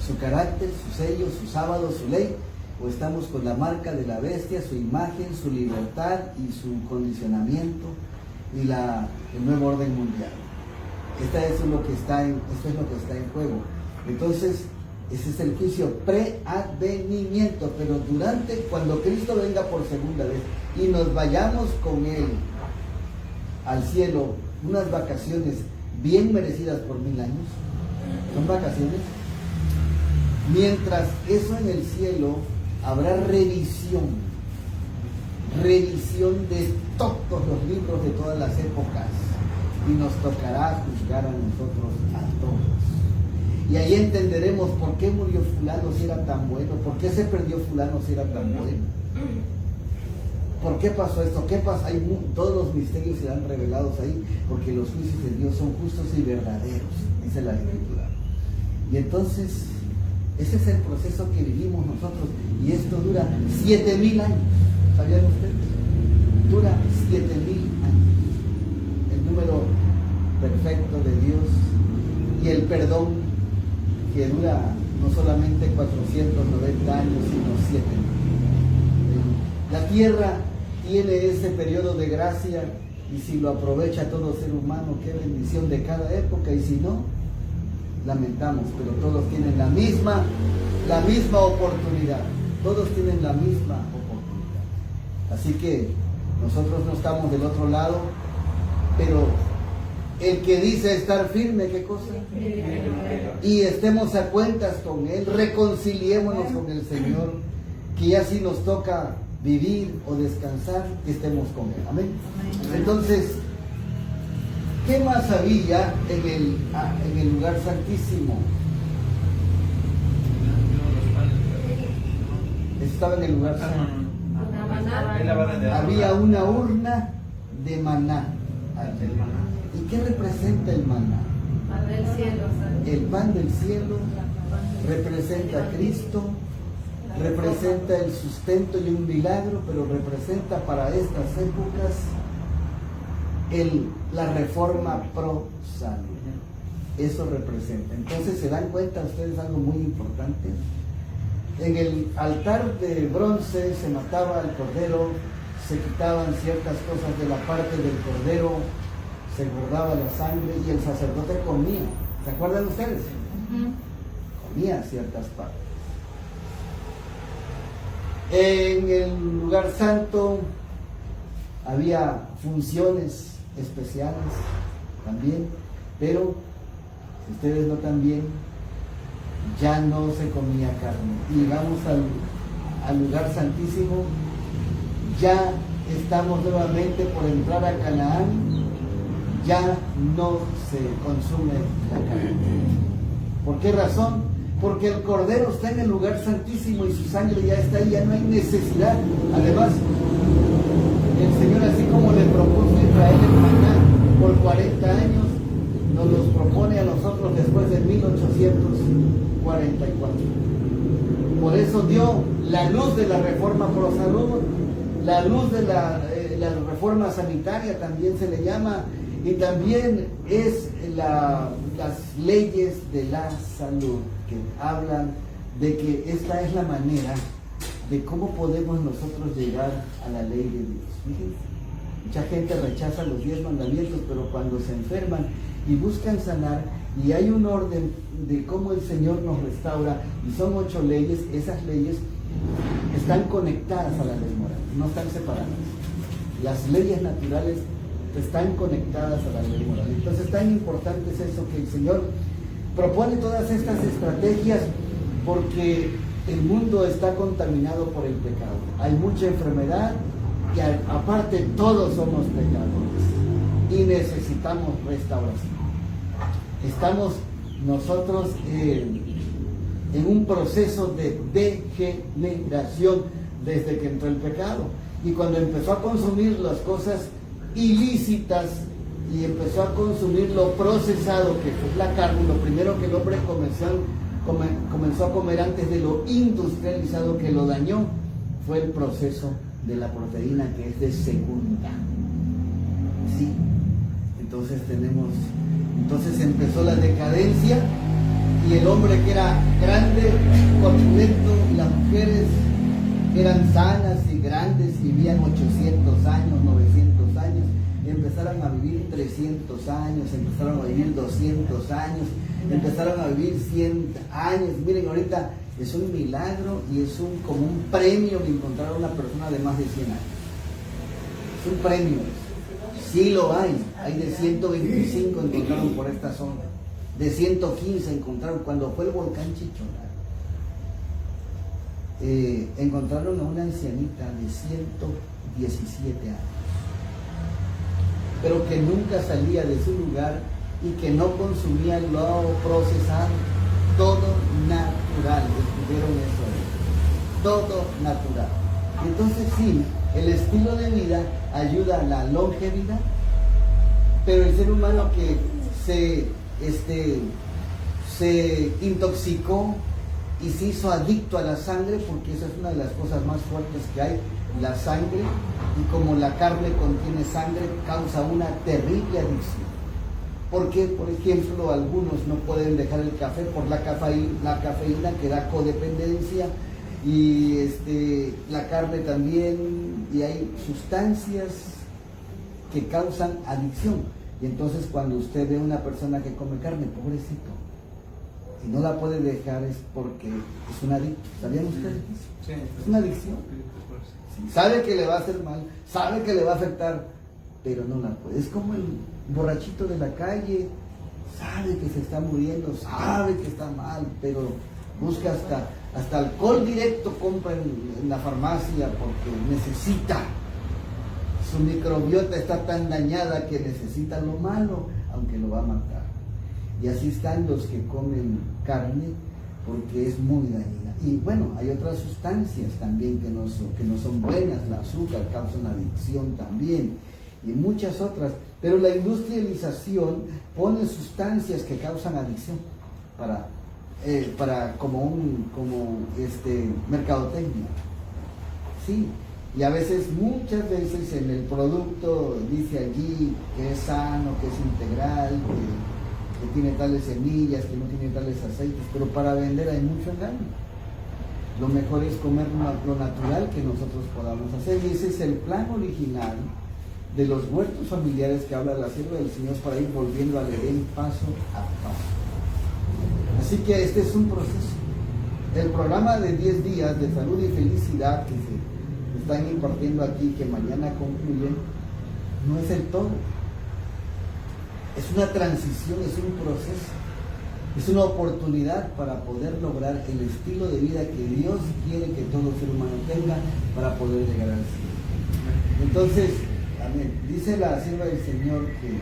S1: su carácter, su sello, su sábado, su ley, o estamos con la marca de la bestia, su imagen, su libertad y su condicionamiento y el nuevo orden mundial. Esto es lo que está en juego. Entonces, ese es el juicio preadvenimiento, pero cuando Cristo venga por segunda vez y nos vayamos con Él al cielo, unas vacaciones bien merecidas por 1000 años, son vacaciones. Mientras eso en el cielo, habrá revisión de todos los libros de todas las épocas y nos tocará juzgar a nosotros a todos. Y ahí entenderemos por qué murió fulano si era tan bueno, por qué se perdió fulano si era tan bueno, por qué pasó esto, qué pasa. Todos los misterios serán revelados ahí, porque los juicios de Dios son justos y verdaderos, dice la Escritura. Y entonces ese es el proceso que vivimos nosotros, y esto dura 7000 años. ¿Sabían ustedes? Dura 7000 años. El número perfecto de Dios y el perdón que dura tierra tiene ese periodo de gracia y si lo aprovecha todo ser humano, qué bendición de cada época, y si no, lamentamos, pero todos tienen la misma oportunidad, todos tienen la misma oportunidad. Así que nosotros no estamos del otro lado, pero el que dice estar firme, ¿qué cosa? Y estemos a cuentas con Él, reconciliémonos con el Señor, que ya si nos toca vivir o descansar, que estemos con Él. Amén. Entonces, ¿qué más había en el lugar santísimo? Estaba en el lugar santísimo. Había una urna de maná. ¿Y qué representa el maná?
S2: Pan del cielo.
S1: El pan del cielo representa a Cristo, representa el sustento y un milagro, pero representa para estas épocas la reforma pro salud. Eso representa. Entonces, ¿se dan cuenta ustedes algo muy importante? En el altar de bronce se mataba al cordero, se quitaban ciertas cosas de la parte del cordero, se guardaba la sangre y el sacerdote comía. ¿Se acuerdan ustedes? Comía ciertas partes. En el lugar santo había funciones especiales también, pero si ustedes notan bien, ya no se comía carne. Y llegamos al lugar santísimo, ya estamos nuevamente por entrar a Canaán, ya no se consume la carne. ¿Por qué razón? Porque el Cordero está en el lugar santísimo y su sangre ya está ahí, ya no hay necesidad. Además, el Señor, así como le propuso a Israel el maná por 40 años, nos los propone a nosotros después de 1844. Por eso dio la luz de la reforma pro salud, la luz de la reforma sanitaria también se le llama, y también es las leyes de la salud, que hablan de que esta es la manera de cómo podemos nosotros llegar a la ley de Dios. Fíjense, mucha gente rechaza los 10 mandamientos, pero cuando se enferman y buscan sanar, y hay un orden de cómo el Señor nos restaura, y son 8 leyes, esas leyes están conectadas a la ley moral, no están separadas. Las leyes naturales están conectadas a la ley moral. Entonces, tan importante es eso, que el Señor propone todas estas estrategias, porque el mundo está contaminado por el pecado. Hay mucha enfermedad y aparte todos somos pecadores y necesitamos restauración. Estamos nosotros en un proceso de degeneración desde que entró el pecado, y cuando empezó a consumir las cosas ilícitas y empezó a consumir lo procesado, que fue la carne, lo primero que el hombre comenzó a comer antes de lo industrializado que lo dañó, fue el proceso de la proteína, que es de segunda. Sí, entonces empezó la decadencia, y el hombre que era grande, corpulento, y las mujeres eran sanas y grandes, vivían 800 años, 900 años, empezaron a vivir 300 años, empezaron a vivir 200 años, empezaron a vivir 100 años. Miren, ahorita es un milagro y es como un premio que encontrar a una persona de más de 100 años. Es un premio. Sí lo hay de 125 encontraron por esta zona, de 115 encontraron cuando fue el volcán Chichona. Encontraron a una ancianita de 117 años, pero que nunca salía de su lugar y que no consumía lo procesado, todo natural. Descubrieron eso, todo natural. Entonces sí, el estilo de vida ayuda a la longevidad, pero el ser humano que se intoxicó y se hizo adicto a la sangre, porque esa es una de las cosas más fuertes que hay, la sangre, y como la carne contiene sangre, causa una terrible adicción. Porque, por ejemplo, algunos no pueden dejar el café por la cafeína que da codependencia, y la carne también, y hay sustancias que causan adicción. Y entonces cuando usted ve a una persona que come carne, pobrecito, y no la puede dejar, es porque es un adicto. ¿Sabían ustedes?
S5: Sí.
S1: Es una adicción. Sí, sabe que le va a hacer mal, sabe que le va a afectar, pero no la puede. Es como el borrachito de la calle, sabe que se está muriendo, sabe que está mal, pero busca hasta alcohol directo, compra en la farmacia porque necesita. Su microbiota está tan dañada que necesita lo malo, aunque lo va a matar. Y así están los que comen carne, porque es muy dañina. Y bueno, hay otras sustancias también que no son buenas. El azúcar causa una adicción también, y muchas otras. Pero la industrialización pone sustancias que causan adicción para como mercadotecnia. Sí. Y a veces, muchas veces en el producto dice allí que es sano, que es integral, que tiene tales semillas, que no tiene tales aceites, pero para vender hay mucho engaño. Lo mejor es comer lo natural que nosotros podamos hacer, y ese es el plan original de los huertos familiares que habla la sierva del Señor, para ir volviendo al Edén paso a paso. Así que este es un proceso. El programa de 10 días de salud y felicidad que se están impartiendo aquí, que mañana concluyen, no es el todo. Es una transición, es un proceso, es una oportunidad para poder lograr el estilo de vida que Dios quiere que todo ser humano tenga para poder llegar al cielo. Entonces, amén. Dice la sierva del Señor que,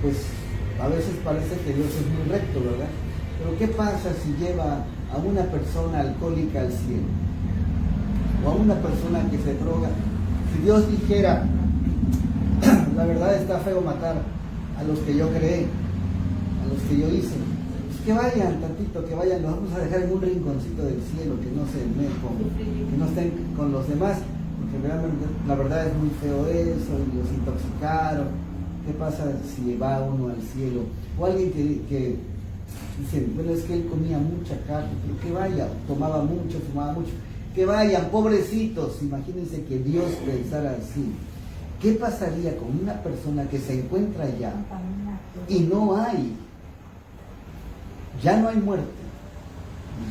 S1: pues, a veces parece que Dios es muy recto, ¿verdad? Pero ¿qué pasa si lleva a una persona alcohólica al cielo? O a una persona que se droga. Si Dios dijera, la verdad está feo matar a los que yo creé, a los que yo hice, pues que vayan tantito, que vayan, los vamos a dejar en un rinconcito del cielo, que no estén con los demás, porque realmente la verdad es muy feo eso, y los intoxicaron. ¿Qué pasa si va uno al cielo? O alguien que dice, bueno, es que él comía mucha carne, pero que vaya, tomaba mucho, fumaba mucho. Que vayan, pobrecitos. Imagínense que Dios pensara así. ¿Qué pasaría con una persona que se encuentra allá y ya no hay muerte,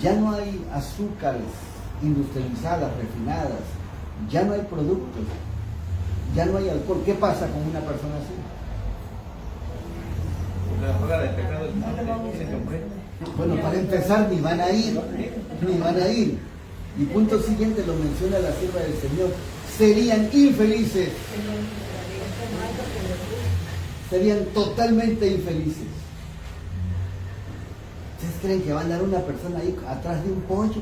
S1: ya no hay azúcares industrializadas, refinadas, ya no hay productos, ya no hay alcohol? ¿Qué pasa con una persona así?
S5: La paga de pecado es muerte, dice el hombre.
S1: Bueno, para empezar, ni van a ir. Y punto siguiente, lo menciona la sierva del Señor, serían infelices. Serían totalmente infelices. ¿Ustedes creen que va a andar una persona ahí atrás de un pollo,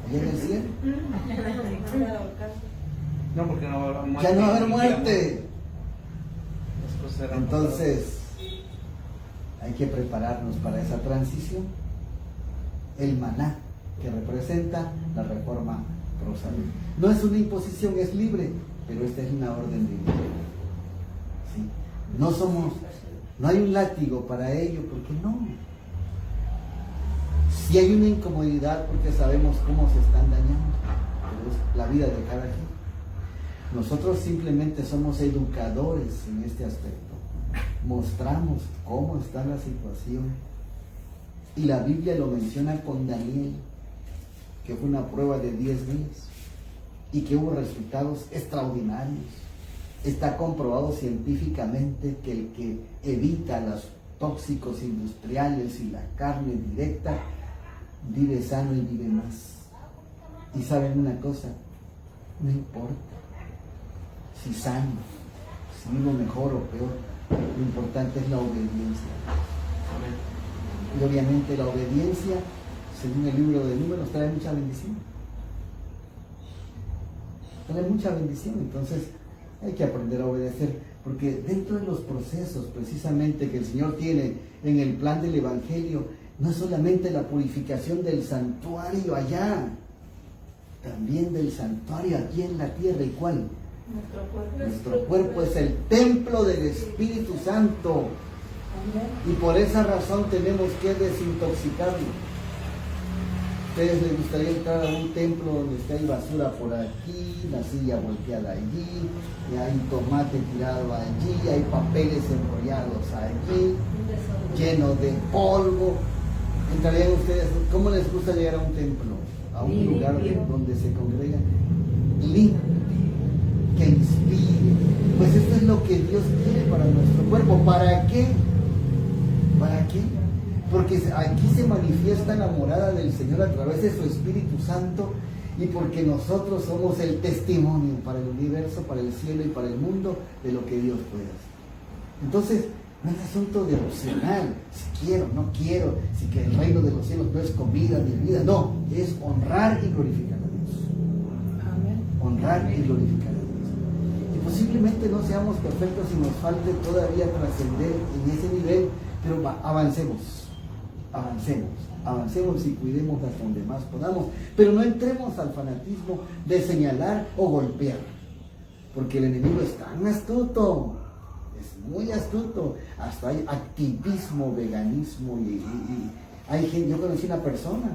S1: allá en el cielo?
S5: No, porque no va a haber muerte.
S1: Ya no va a haber muerte. Entonces, hay que prepararnos para esa transición. El maná, que representa la reforma pro salud. No es una imposición, es libre, pero esta es una orden divina. ¿Sí? No hay un látigo para ello, porque no. Si hay una incomodidad, porque sabemos cómo se están dañando, pero es la vida de cada quien. Nosotros simplemente somos educadores en este aspecto. Mostramos cómo está la situación. Y la Biblia lo menciona con Daniel, que fue una prueba de 10 días y que hubo resultados extraordinarios. Está comprobado científicamente que el que evita los tóxicos industriales y la carne directa vive sano y vive más. Y saben una cosa, no importa si sano, si vivo mejor o peor, lo importante es la obediencia. Y obviamente la obediencia, según el libro de Números, trae mucha bendición. Trae mucha bendición. Entonces hay que aprender a obedecer, porque dentro de los procesos precisamente que el Señor tiene en el plan del Evangelio, no es solamente la purificación del santuario allá, también del santuario aquí en la tierra. ¿Y cuál? Nuestro cuerpo es el templo del Espíritu Santo. Y por esa razón tenemos que desintoxicarlo. ¿Ustedes les gustaría entrar a un templo donde está hay basura por aquí, la silla volteada allí, y hay tomate tirado allí, hay papeles enrollados allí, llenos de polvo? ¿Entrarían ustedes? ¿Cómo les gusta llegar a un templo? A un lugar donde se congrega limpio, que inspire. Pues esto es lo que Dios quiere para nuestro cuerpo. ¿Para qué? ¿Para qué? Porque aquí se manifiesta la morada del Señor a través de su Espíritu Santo, y porque nosotros somos el testimonio para el universo, para el cielo y para el mundo de lo que Dios puede hacer. Entonces, no es asunto de opcional, si quiero, no quiero, si que el reino de los cielos no es comida ni vida, no, es honrar y glorificar a Dios.
S4: Amén.
S1: Honrar y glorificar a Dios. Y posiblemente no seamos perfectos y nos falte todavía trascender en ese nivel, pero avancemos y cuidemos hasta donde más podamos, pero no entremos al fanatismo de señalar o golpear, porque el enemigo es tan astuto, es muy astuto, hasta hay activismo, veganismo, y hay gente. Yo conocí una persona,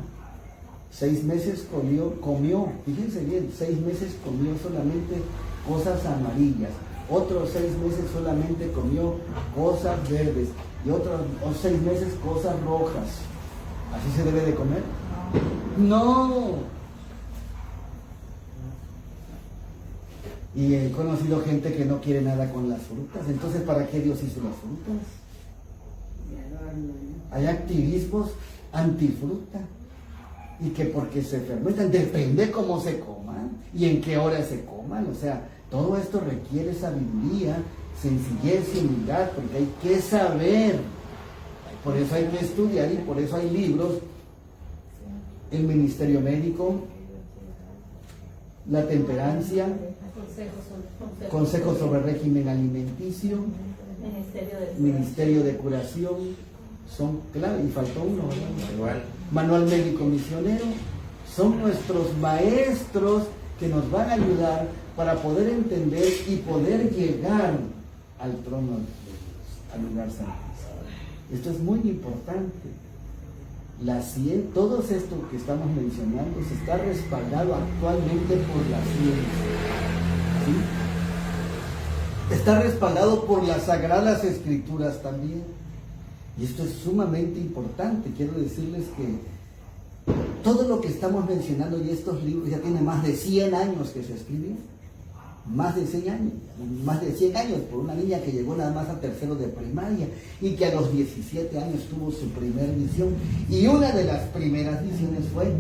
S1: 6 meses comió, fíjense bien, 6 meses comió solamente cosas amarillas, otros 6 meses solamente comió cosas verdes, y otros 6 meses cosas rojas. ¿Así se debe de comer? No. Y he conocido gente que no quiere nada con las frutas. Entonces, ¿para qué Dios hizo las frutas? Hay activismos antifruta, y que porque se fermentan, depende cómo se coman y en qué hora se coman. O sea, todo esto requiere sabiduría, sencillez y humildad, porque hay que saber. Por eso hay que estudiar, y por eso hay libros: el ministerio médico, la temperancia, consejos sobre régimen alimenticio, ministerio de curación, son clave. Y faltó uno, ¿verdad? Manual médico misionero. Son nuestros maestros que nos van a ayudar para poder entender y poder llegar al trono de Dios, al lugar santísimo. Esto es muy importante. La ciencia, todo esto que estamos mencionando, se está respaldado actualmente por la ciencia, ¿sí? Está respaldado por las Sagradas Escrituras también. Y esto es sumamente importante. Quiero decirles que todo lo que estamos mencionando, y estos libros ya tienen más de 100 años que se escribieron. Más de 100 años, por una niña que llegó nada más a tercero de primaria, y que a los 17 años tuvo su primer visión. Y una de las primeras visiones fue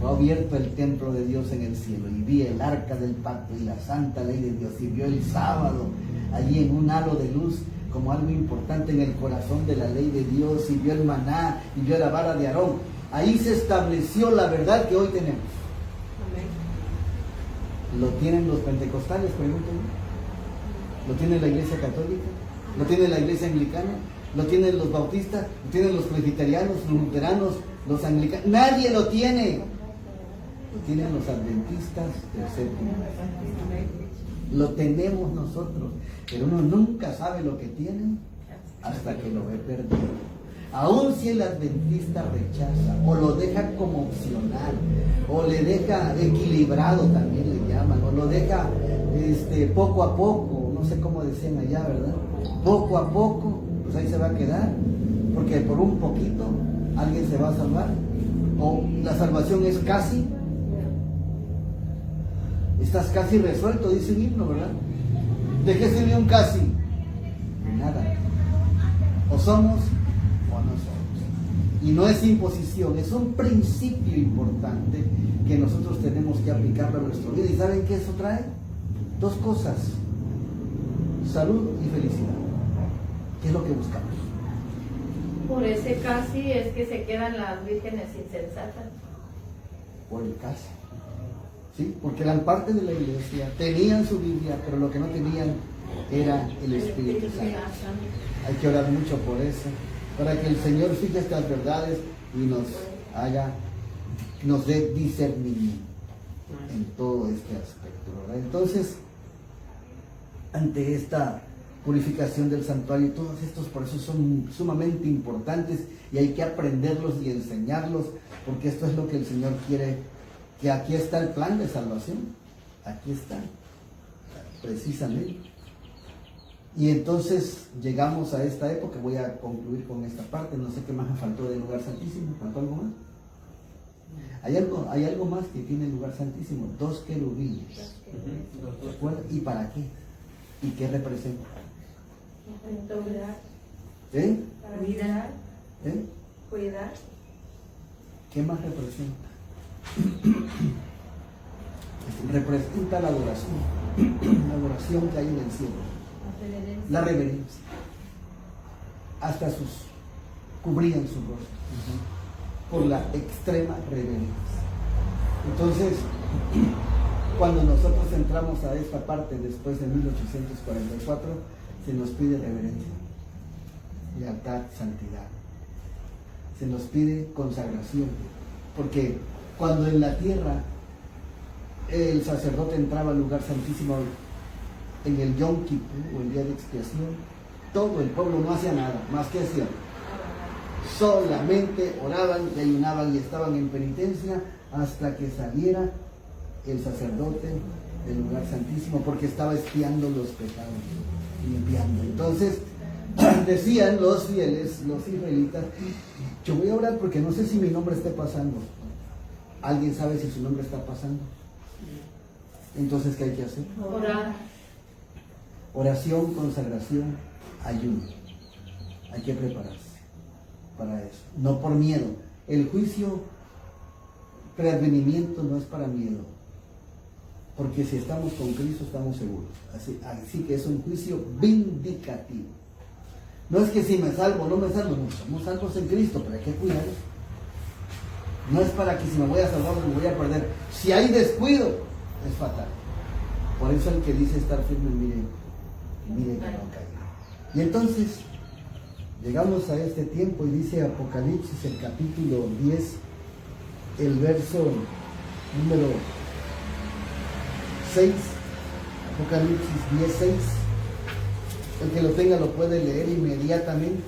S1: abierto el templo de Dios en el cielo, y vi el arca del pacto y la santa ley de Dios, y vio el sábado allí en un halo de luz como algo importante en el corazón de la ley de Dios, y vio el maná, y vio la vara de Aarón. Ahí se estableció la verdad que hoy tenemos. ¿Lo tienen los pentecostales? Pregúntenme. ¿Lo tiene la iglesia católica? ¿Lo tiene la iglesia anglicana? ¿Lo tienen los bautistas? ¿Lo tienen los presbiterianos, los luteranos, los anglicanos? Nadie lo tiene. Lo tienen los adventistas del séptimo. Lo tenemos nosotros, pero uno nunca sabe lo que tiene hasta que lo ve perdido. Aun si el adventista rechaza, o lo deja como opcional, o le deja equilibrado, también le llaman, o lo deja poco a poco, no sé cómo decían allá, ¿verdad? Poco a poco, pues ahí se va a quedar, porque por un poquito alguien se va a salvar, o la salvación es casi. Estás casi resuelto, dice un himno, ¿verdad? ¿De qué sirve un casi? De nada. O somos o no somos. Y no es imposición, es un principio importante que nosotros tenemos que aplicarlo a nuestra vida. ¿Y saben qué eso trae? 2 cosas: salud y felicidad. ¿Qué es lo que buscamos?
S2: Por ese casi es que se quedan las vírgenes insensatas.
S1: Por el casi. ¿Sí? Porque eran parte de la iglesia, tenían su Biblia, pero lo que no tenían era el Espíritu Santo. Hay que orar mucho por eso, para que el Señor fije estas verdades y nos dé discernimiento en todo este aspecto, ¿verdad? Entonces, ante esta purificación del santuario, y todos estos procesos son sumamente importantes y hay que aprenderlos y enseñarlos, porque esto es lo que el Señor quiere, que aquí está el plan de salvación, aquí está, precisamente. Y entonces llegamos a esta época, voy a concluir con esta parte, no sé qué más me faltó del lugar santísimo, ¿faltó algo más? Hay algo más que tiene el lugar santísimo, 2 querubines. ¿Recuerdan? ¿Y para qué? ¿Y qué representa? ¿Eh?
S3: Cuidar.
S1: ¿Eh?
S3: Cuidar.
S1: ¿Qué más representa? Representa la adoración que hay en el cielo, la reverencia. Hasta cubrían su rostro por la extrema reverencia. Entonces, cuando nosotros entramos a esta parte después de 1844, se nos pide reverencia, lealtad, santidad. Se nos pide consagración, porque cuando en la tierra el sacerdote entraba al lugar santísimo en el Yom Kippur o el día de expiación, todo el pueblo no hacía nada, más que hacían. Solamente oraban y ayunaban y estaban en penitencia hasta que saliera el sacerdote del lugar santísimo, porque estaba expiando los pecados, limpiando. Entonces decían los fieles, los israelitas, yo voy a orar porque no sé si mi nombre esté pasando. ¿Alguien sabe si su nombre está pasando? Entonces, ¿qué hay que hacer?
S2: Orar.
S1: Oración, consagración, ayuno. Hay que prepararse para eso, no por miedo. El juicio preadvenimiento no es para miedo, porque si estamos con Cristo estamos seguros. Así que es un juicio vindicativo. No es que si me salvo o no me salvo, no, somos salvos en Cristo, pero hay que cuidar. No es para que si me voy a salvar me voy a perder. Si hay descuido, es fatal. Por eso el que dice estar firme, mire que no caiga. Y entonces llegamos a este tiempo y dice Apocalipsis, el capítulo 10, el verso número 6, Apocalipsis 10, 6. El que lo tenga lo puede leer inmediatamente.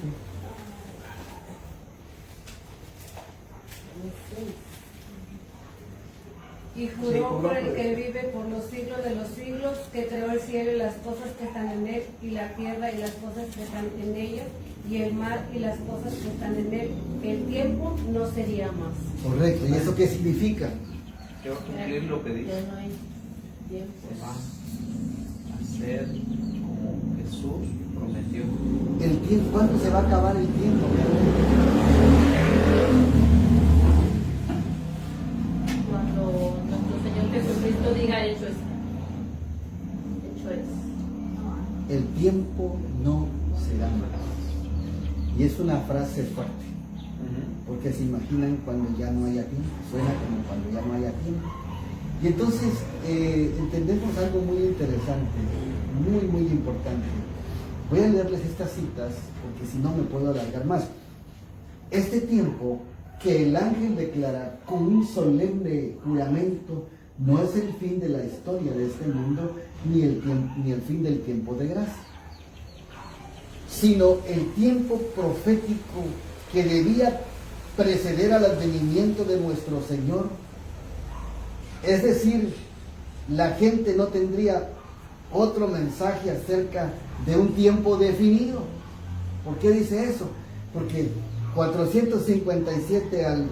S3: Y juró por el que vive por los siglos de los siglos, que creó el cielo y las cosas que están en él, y la tierra y las cosas que están en ella, y el mar y las cosas que están en él. El tiempo no sería más.
S1: Correcto. ¿Y eso qué significa?
S5: Que va a cumplir lo que dice.
S2: Ya no hay tiempo.
S5: Va a ser como Jesús prometió.
S1: El tiempo, ¿cuándo se va a acabar el tiempo?
S2: Cuando nuestro Señor Jesucristo diga hecho es. Hecho es.
S1: El tiempo no será más. Y es una frase fuerte, porque se imaginan cuando ya no haya tiempo, suena como cuando ya no haya tiempo. Y entonces entendemos algo muy interesante, muy importante. Voy a leerles estas citas, porque si no me puedo alargar más. Este tiempo que el ángel declara con un solemne juramento no es el fin de la historia de este mundo, ni el fin del tiempo de gracia, sino el tiempo profético que debía preceder al advenimiento de nuestro Señor. Es decir, la gente no tendría otro mensaje acerca de un tiempo definido. ¿Por qué dice eso? Porque 457 al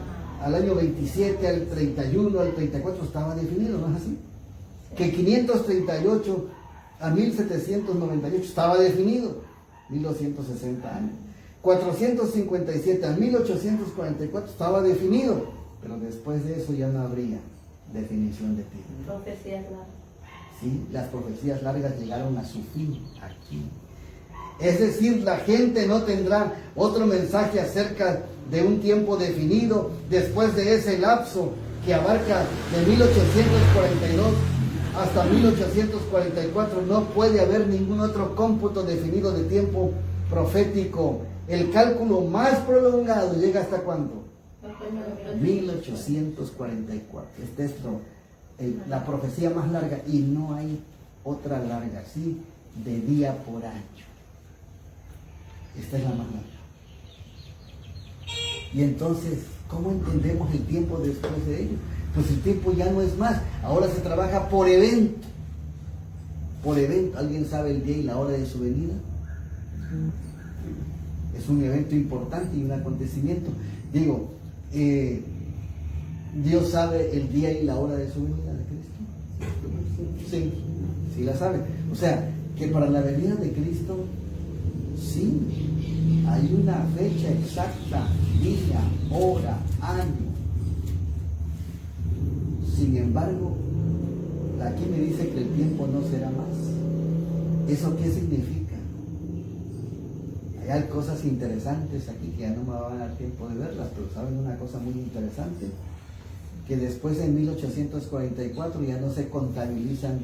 S1: año 27, al 31, al 34 estaba definido, ¿no es así? Que 538 a 1798 estaba definido, 1260 años. 457 a 1844 estaba definido, pero después de eso ya no habría definición de tiempo.
S2: Profecías largas.
S1: ¿Sí? Las profecías largas llegaron a su fin aquí. Es decir, la gente no tendrá otro mensaje acerca de un tiempo definido después de ese lapso que abarca de 1842 hasta 1844. No puede haber ningún otro cómputo definido de tiempo profético. El cálculo más prolongado llega hasta ¿cuándo? 1844. Esta es la profecía más larga, y no hay otra larga, ¿sí? De día por año. esta es la más larga. Y entonces, ¿cómo entendemos el tiempo después de ello? Pues el tiempo ya no es más, ahora se trabaja por evento. Por evento, ¿alguien sabe el día y la hora de su venida? Es un evento importante y un acontecimiento. Digo, Dios sabe el día y la hora de su venida de Cristo. Sí, sí la sabe. O sea, que para la venida de Cristo, sí, hay una fecha exacta, día, hora, año. Sin embargo, aquí me dice que el tiempo no será más. ¿Eso qué significa? Hay cosas interesantes aquí que ya no me va a dar tiempo de verlas, pero saben una cosa muy interesante, que después en 1844 ya no se contabilizan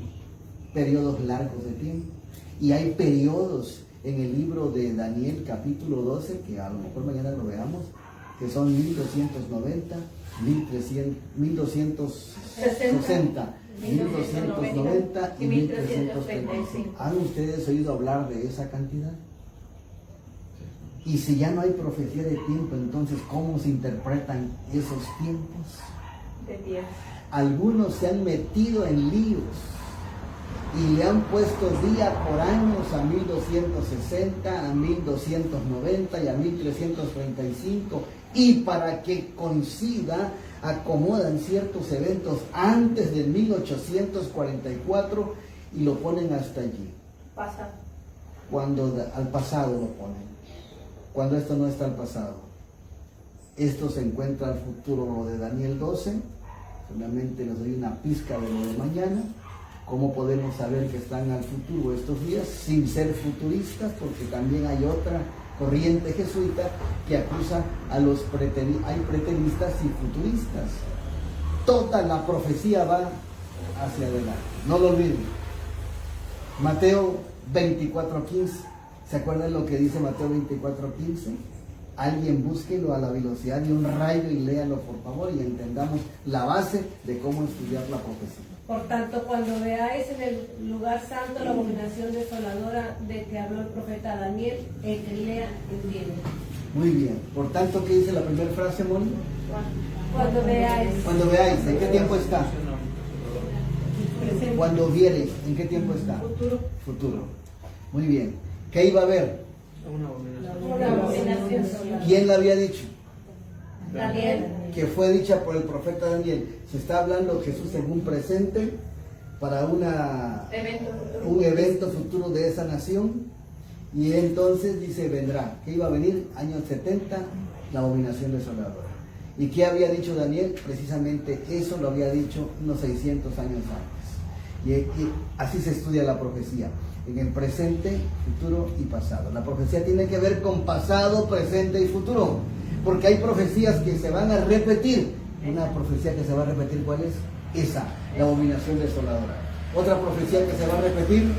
S1: periodos largos de tiempo. Y hay periodos en el libro de Daniel capítulo 12, que a lo mejor mañana lo veamos, que son 1290, 1260, 1290 y 1335. ¿Han ustedes oído hablar de esa cantidad? Y si ya no hay profecía de tiempo, entonces ¿cómo se interpretan esos tiempos? Algunos se han metido en líos y le han puesto día por años a 1260, a 1290 y a 1335, y para que coincida acomodan ciertos eventos antes del 1844 y lo ponen hasta allí.
S2: Pasa.
S1: Cuando al pasado lo ponen, cuando esto no está al pasado. Esto se encuentra al futuro, lo de Daniel 12. Solamente les doy una pizca de lo de mañana. ¿Cómo podemos saber que están al futuro estos días sin ser futuristas? Porque también hay otra corriente jesuita que acusa a los preteristas y futuristas. Toda la profecía va hacia adelante. No lo olviden. Mateo 24:15. ¿Se acuerdan lo que dice Mateo 24:15? Alguien búsquelo a la velocidad de un rayo y léalo por favor y entendamos la base de cómo estudiar la profecía.
S3: Por tanto, cuando veáis en el lugar santo la abominación desoladora de que habló el profeta Daniel, el que lea entiende.
S1: Muy bien. Por tanto, ¿qué dice la primera frase, Moni?
S3: Cuando veáis.
S1: Cuando veáis, ¿en qué tiempo está? Cuando viereis, ¿en qué tiempo está?
S2: Futuro.
S1: Futuro. Muy bien. ¿Qué iba a haber?
S5: Una abominación.
S3: Una abominación desoladora.
S1: ¿Quién la había dicho?
S3: Daniel.
S1: Que fue dicha por el profeta Daniel. Se está hablando Jesús en un presente para un evento futuro de esa nación, y entonces dice vendrá. ¿Qué iba a venir? Años 70, la abominación desoladora. ¿Y qué había dicho Daniel? Precisamente eso lo había dicho unos 600 años antes. Y así se estudia la profecía, en el presente, futuro y pasado. La profecía tiene que ver con pasado, presente y futuro, porque hay profecías que se van a repetir. Una profecía que se va a repetir, ¿cuál es? Esa, la abominación desoladora. Otra profecía que se va a repetir,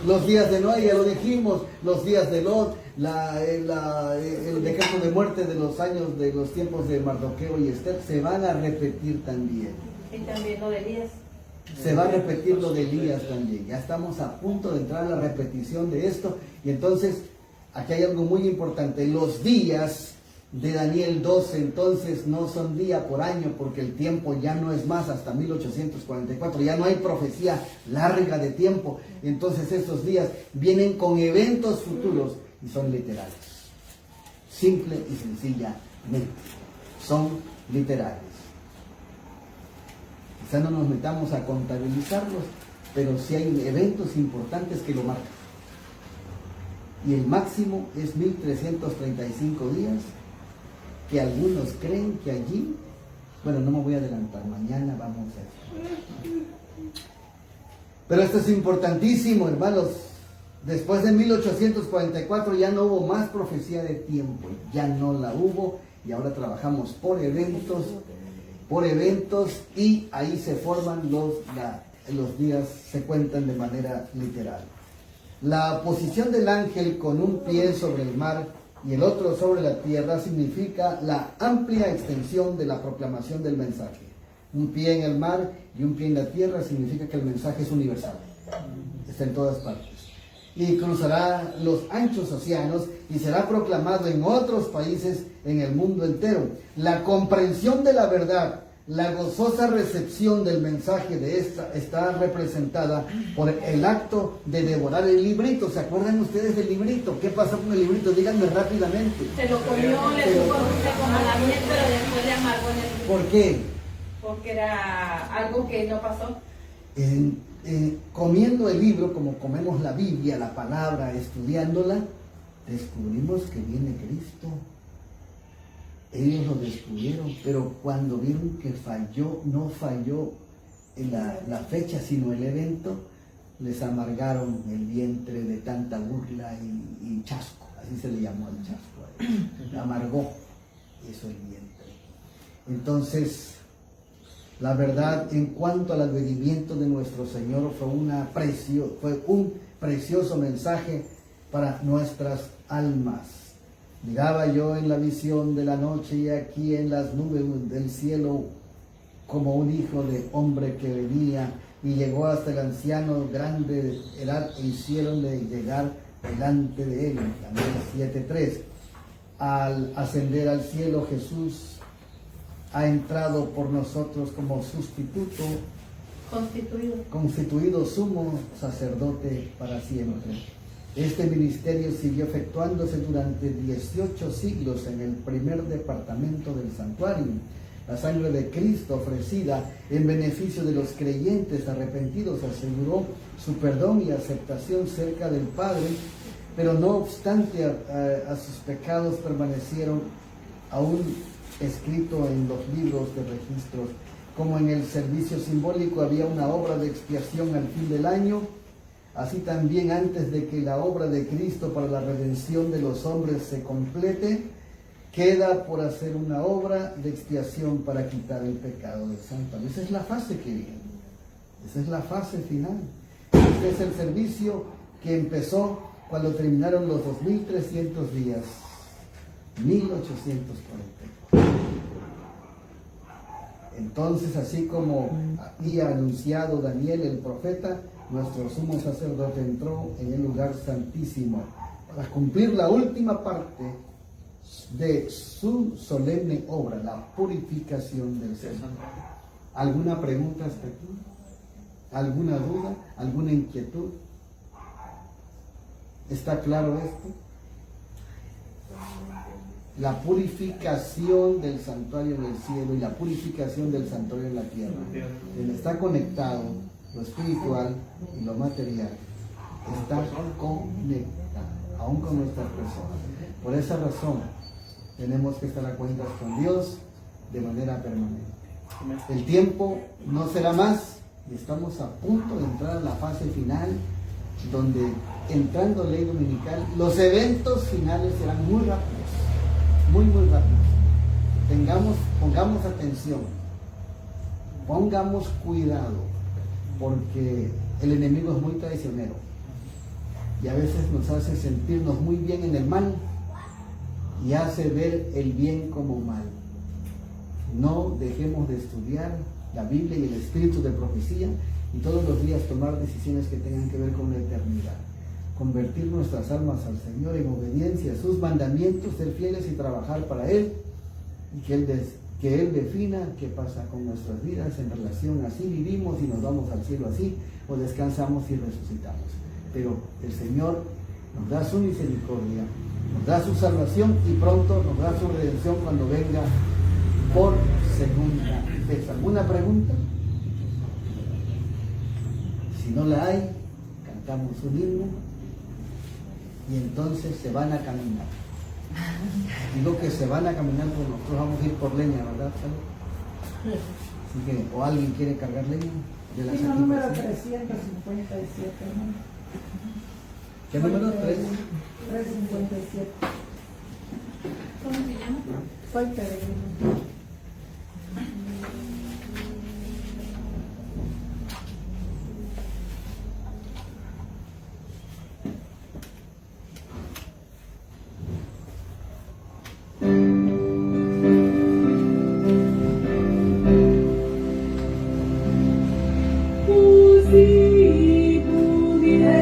S1: los días de Noé, ya lo dijimos, los días de Lot, el decreto de muerte de los años, de los tiempos de Mardoqueo y Esther, se van a repetir también.
S2: Y también lo de Elías.
S1: Se va a repetir lo de Elías también. Ya estamos a punto de entrar a la repetición de esto. Y entonces, aquí hay algo muy importante. Los días de Daniel 12 entonces no son día por año, porque el tiempo ya no es más hasta 1844. Ya no hay profecía larga de tiempo. Entonces estos días vienen con eventos futuros y son literales. Simple y sencillamente. Son literales. Quizá no nos metamos a contabilizarlos, pero sí hay eventos importantes que lo marcan. Y el máximo es 1335 días, que algunos creen que allí, bueno, no me voy a adelantar, mañana vamos a eso. Pero esto es importantísimo, hermanos. Después de 1844 ya no hubo más profecía de tiempo, ya no la hubo, y ahora trabajamos por eventos, y ahí se forman los días, se cuentan de manera literal. La posición del ángel con un pie sobre el mar y el otro sobre la tierra significa la amplia extensión de la proclamación del mensaje. Un pie en el mar y un pie en la tierra significa que el mensaje es universal, está en todas partes. y cruzará los anchos océanos y será proclamado en otros países en el mundo entero. La comprensión de la verdad, la gozosa recepción del mensaje de esta está representada por el acto de devorar el librito. ¿Se acuerdan ustedes del librito? ¿Qué pasó con el librito? Díganme rápidamente.
S2: Se lo comió, le supo dulce con la miel, pero después le amargó en el...
S1: ¿Por qué?
S2: Porque era algo que no pasó.
S1: Comiendo el libro, como comemos la Biblia, la palabra, estudiándola, descubrimos que viene Cristo. Ellos lo descubrieron, pero cuando vieron que falló, no falló en la fecha, sino el evento, les amargaron el vientre de tanta burla y chasco, así se le llamó al chasco, amargó eso el vientre. Entonces, la verdad, en cuanto al advenimiento de nuestro Señor, fue un precioso mensaje para nuestras almas. Miraba yo en la visión de la noche y aquí en las nubes del cielo como un hijo de hombre que venía y llegó hasta el anciano grande de edad e hicieronle llegar delante de él. Daniel 7:3. Al ascender al cielo, Jesús ha entrado por nosotros como sustituto, constituido sumo sacerdote para siempre. Este ministerio siguió efectuándose durante 18 siglos en el primer departamento del santuario. La sangre de Cristo ofrecida en beneficio de los creyentes arrepentidos aseguró su perdón y aceptación cerca del Padre, pero no obstante a sus pecados permanecieron aún escritos en los libros de registros. Como en el servicio simbólico había una obra de expiación al fin del año, así también antes de que la obra de Cristo para la redención de los hombres se complete, queda por hacer una obra de expiación para quitar el pecado del santuario. Esa es la fase que viene. Esa es la fase final. Este es el servicio que empezó cuando terminaron los 2300 días, 1844. Entonces, así como había anunciado Daniel el profeta, nuestro sumo sacerdote entró en el lugar santísimo para cumplir la última parte de su solemne obra, la purificación del santuario. ¿Alguna pregunta hasta aquí? ¿Alguna duda? ¿Alguna inquietud? ¿Está claro esto? La purificación del santuario en el cielo y la purificación del santuario en la tierra. Está conectado lo espiritual y lo material. Está conectado, aún con nuestras personas. Por esa razón, tenemos que estar a cuentas con Dios de manera permanente. El tiempo no será más y estamos a punto de entrar a la fase final, donde entrando ley dominical, los eventos finales serán muy rápidos, muy rápidos. Pongamos atención, pongamos cuidado, porque el enemigo es muy traicionero y a veces nos hace sentirnos muy bien en el mal y hace ver el bien como mal. No dejemos de estudiar la Biblia y el espíritu de profecía y todos los días tomar decisiones que tengan que ver con la eternidad. Convertir nuestras almas al Señor en obediencia a sus mandamientos, ser fieles y trabajar para Él, y que Él defina qué pasa con nuestras vidas en relación a si vivimos y nos vamos al cielo así, o descansamos y resucitamos. Pero el Señor nos da su misericordia, nos da su salvación y pronto nos da su redención cuando venga por segunda vez. ¿Alguna pregunta? Si no la hay, cantamos un himno y entonces se van a caminar. Digo que se van a caminar, pues nosotros vamos a ir por leña, ¿verdad? Así que, o alguien quiere cargar leña de la
S4: Himno número
S1: satisfacción.
S4: 357, ¿no?
S1: ¿Qué número? 3.
S4: 357.
S2: ¿Cómo se llama?
S4: Soy peregrino.
S6: Si pudiera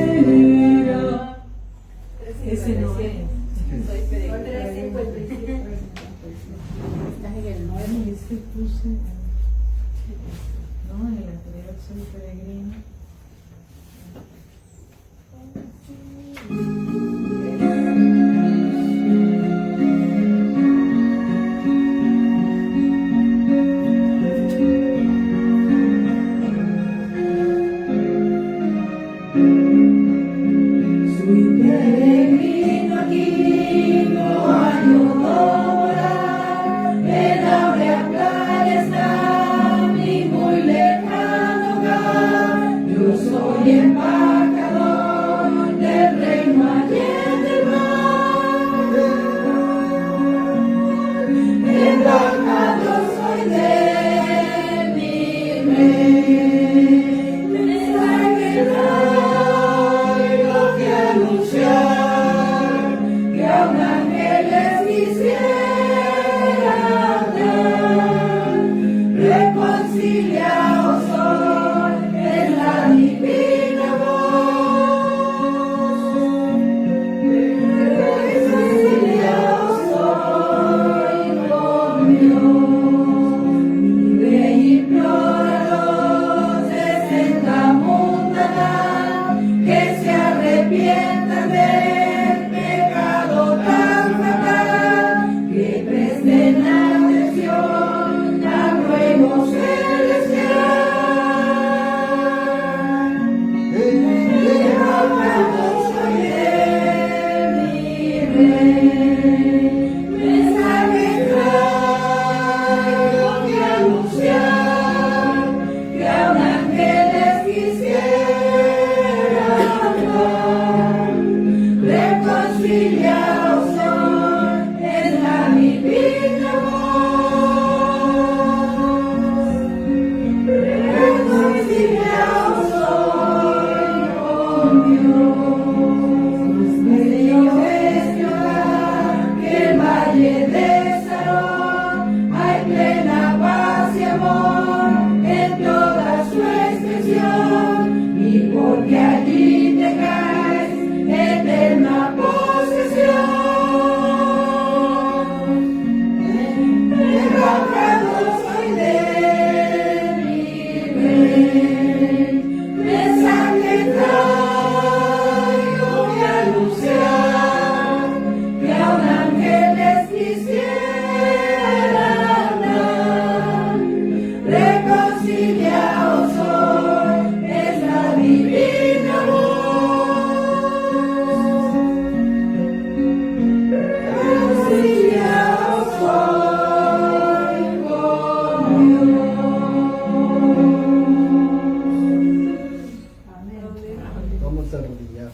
S1: Vamos a arrodillarnos.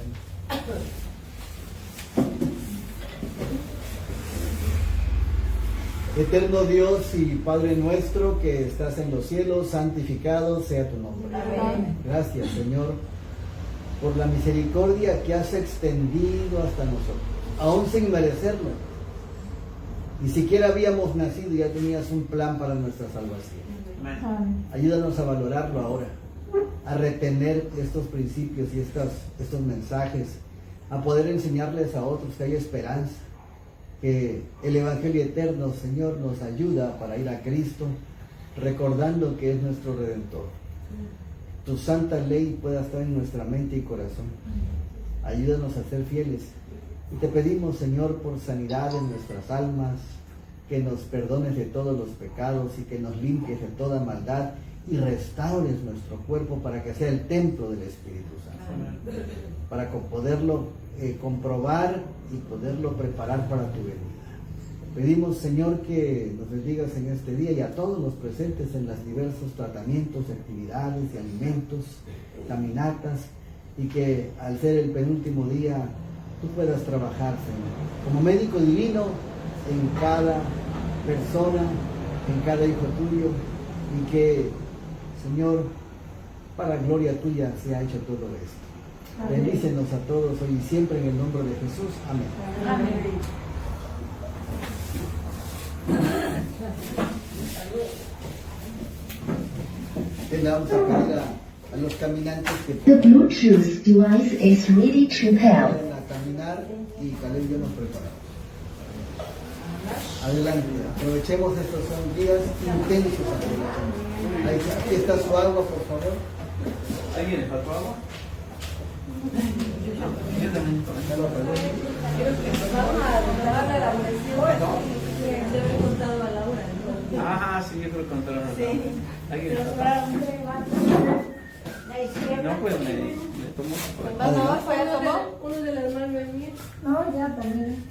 S1: Eterno Dios y Padre nuestro que estás en los cielos, santificado sea tu nombre.
S2: Amén.
S1: Gracias, Señor, por la misericordia que has extendido hasta nosotros, aún sin merecerlo. Ni siquiera habíamos nacido y ya tenías un plan para nuestra salvación.
S5: Amén.
S1: Ayúdanos a valorarlo ahora, a retener estos principios y estos mensajes, a poder enseñarles a otros que hay esperanza, que el Evangelio eterno, Señor, nos ayuda para ir a Cristo, recordando que es nuestro Redentor. Tu santa ley pueda estar en nuestra mente y corazón. Ayúdanos a ser fieles. Y te pedimos, Señor, por sanidad en nuestras almas, que nos perdones de todos los pecados y que nos limpies de toda maldad y restaures nuestro cuerpo para que sea el templo del Espíritu Santo, para poderlo comprobar y poderlo preparar para tu venida. Pedimos, Señor, que nos bendigas en este día y a todos los presentes en los diversos tratamientos, actividades y alimentos, caminatas, y que al ser el penúltimo día tú puedas trabajar, Señor, como médico divino en cada persona, en cada hijo tuyo, y que, Señor, para gloria tuya se ha hecho todo esto.
S2: Amén.
S1: Bendícenos a todos hoy y siempre en el nombre de Jesús. Amén.
S2: Amén.
S1: Le vamos a pedir a los caminantes que
S8: The Bluetooth device is ready to pair.
S1: vayan a caminar y Caleb y yo nos preparamos. Adelante, aprovechemos estos son días intensos. Aquí está su agua, por favor.
S5: ¿Alguien le faltó agua?
S1: Ya lo arreglé.
S3: Vamos a darle la lección que le he contado a Laura.
S5: Ah, sí, yo creo que contaron. ¿Alguien le
S7: Pero
S5: faltó?
S7: para un la izquierda.
S5: No, pues me tomo por aquí.
S2: ¿Más agua? ¿Fue a tomar?
S3: Uno de las manos mías.
S4: No, ya también.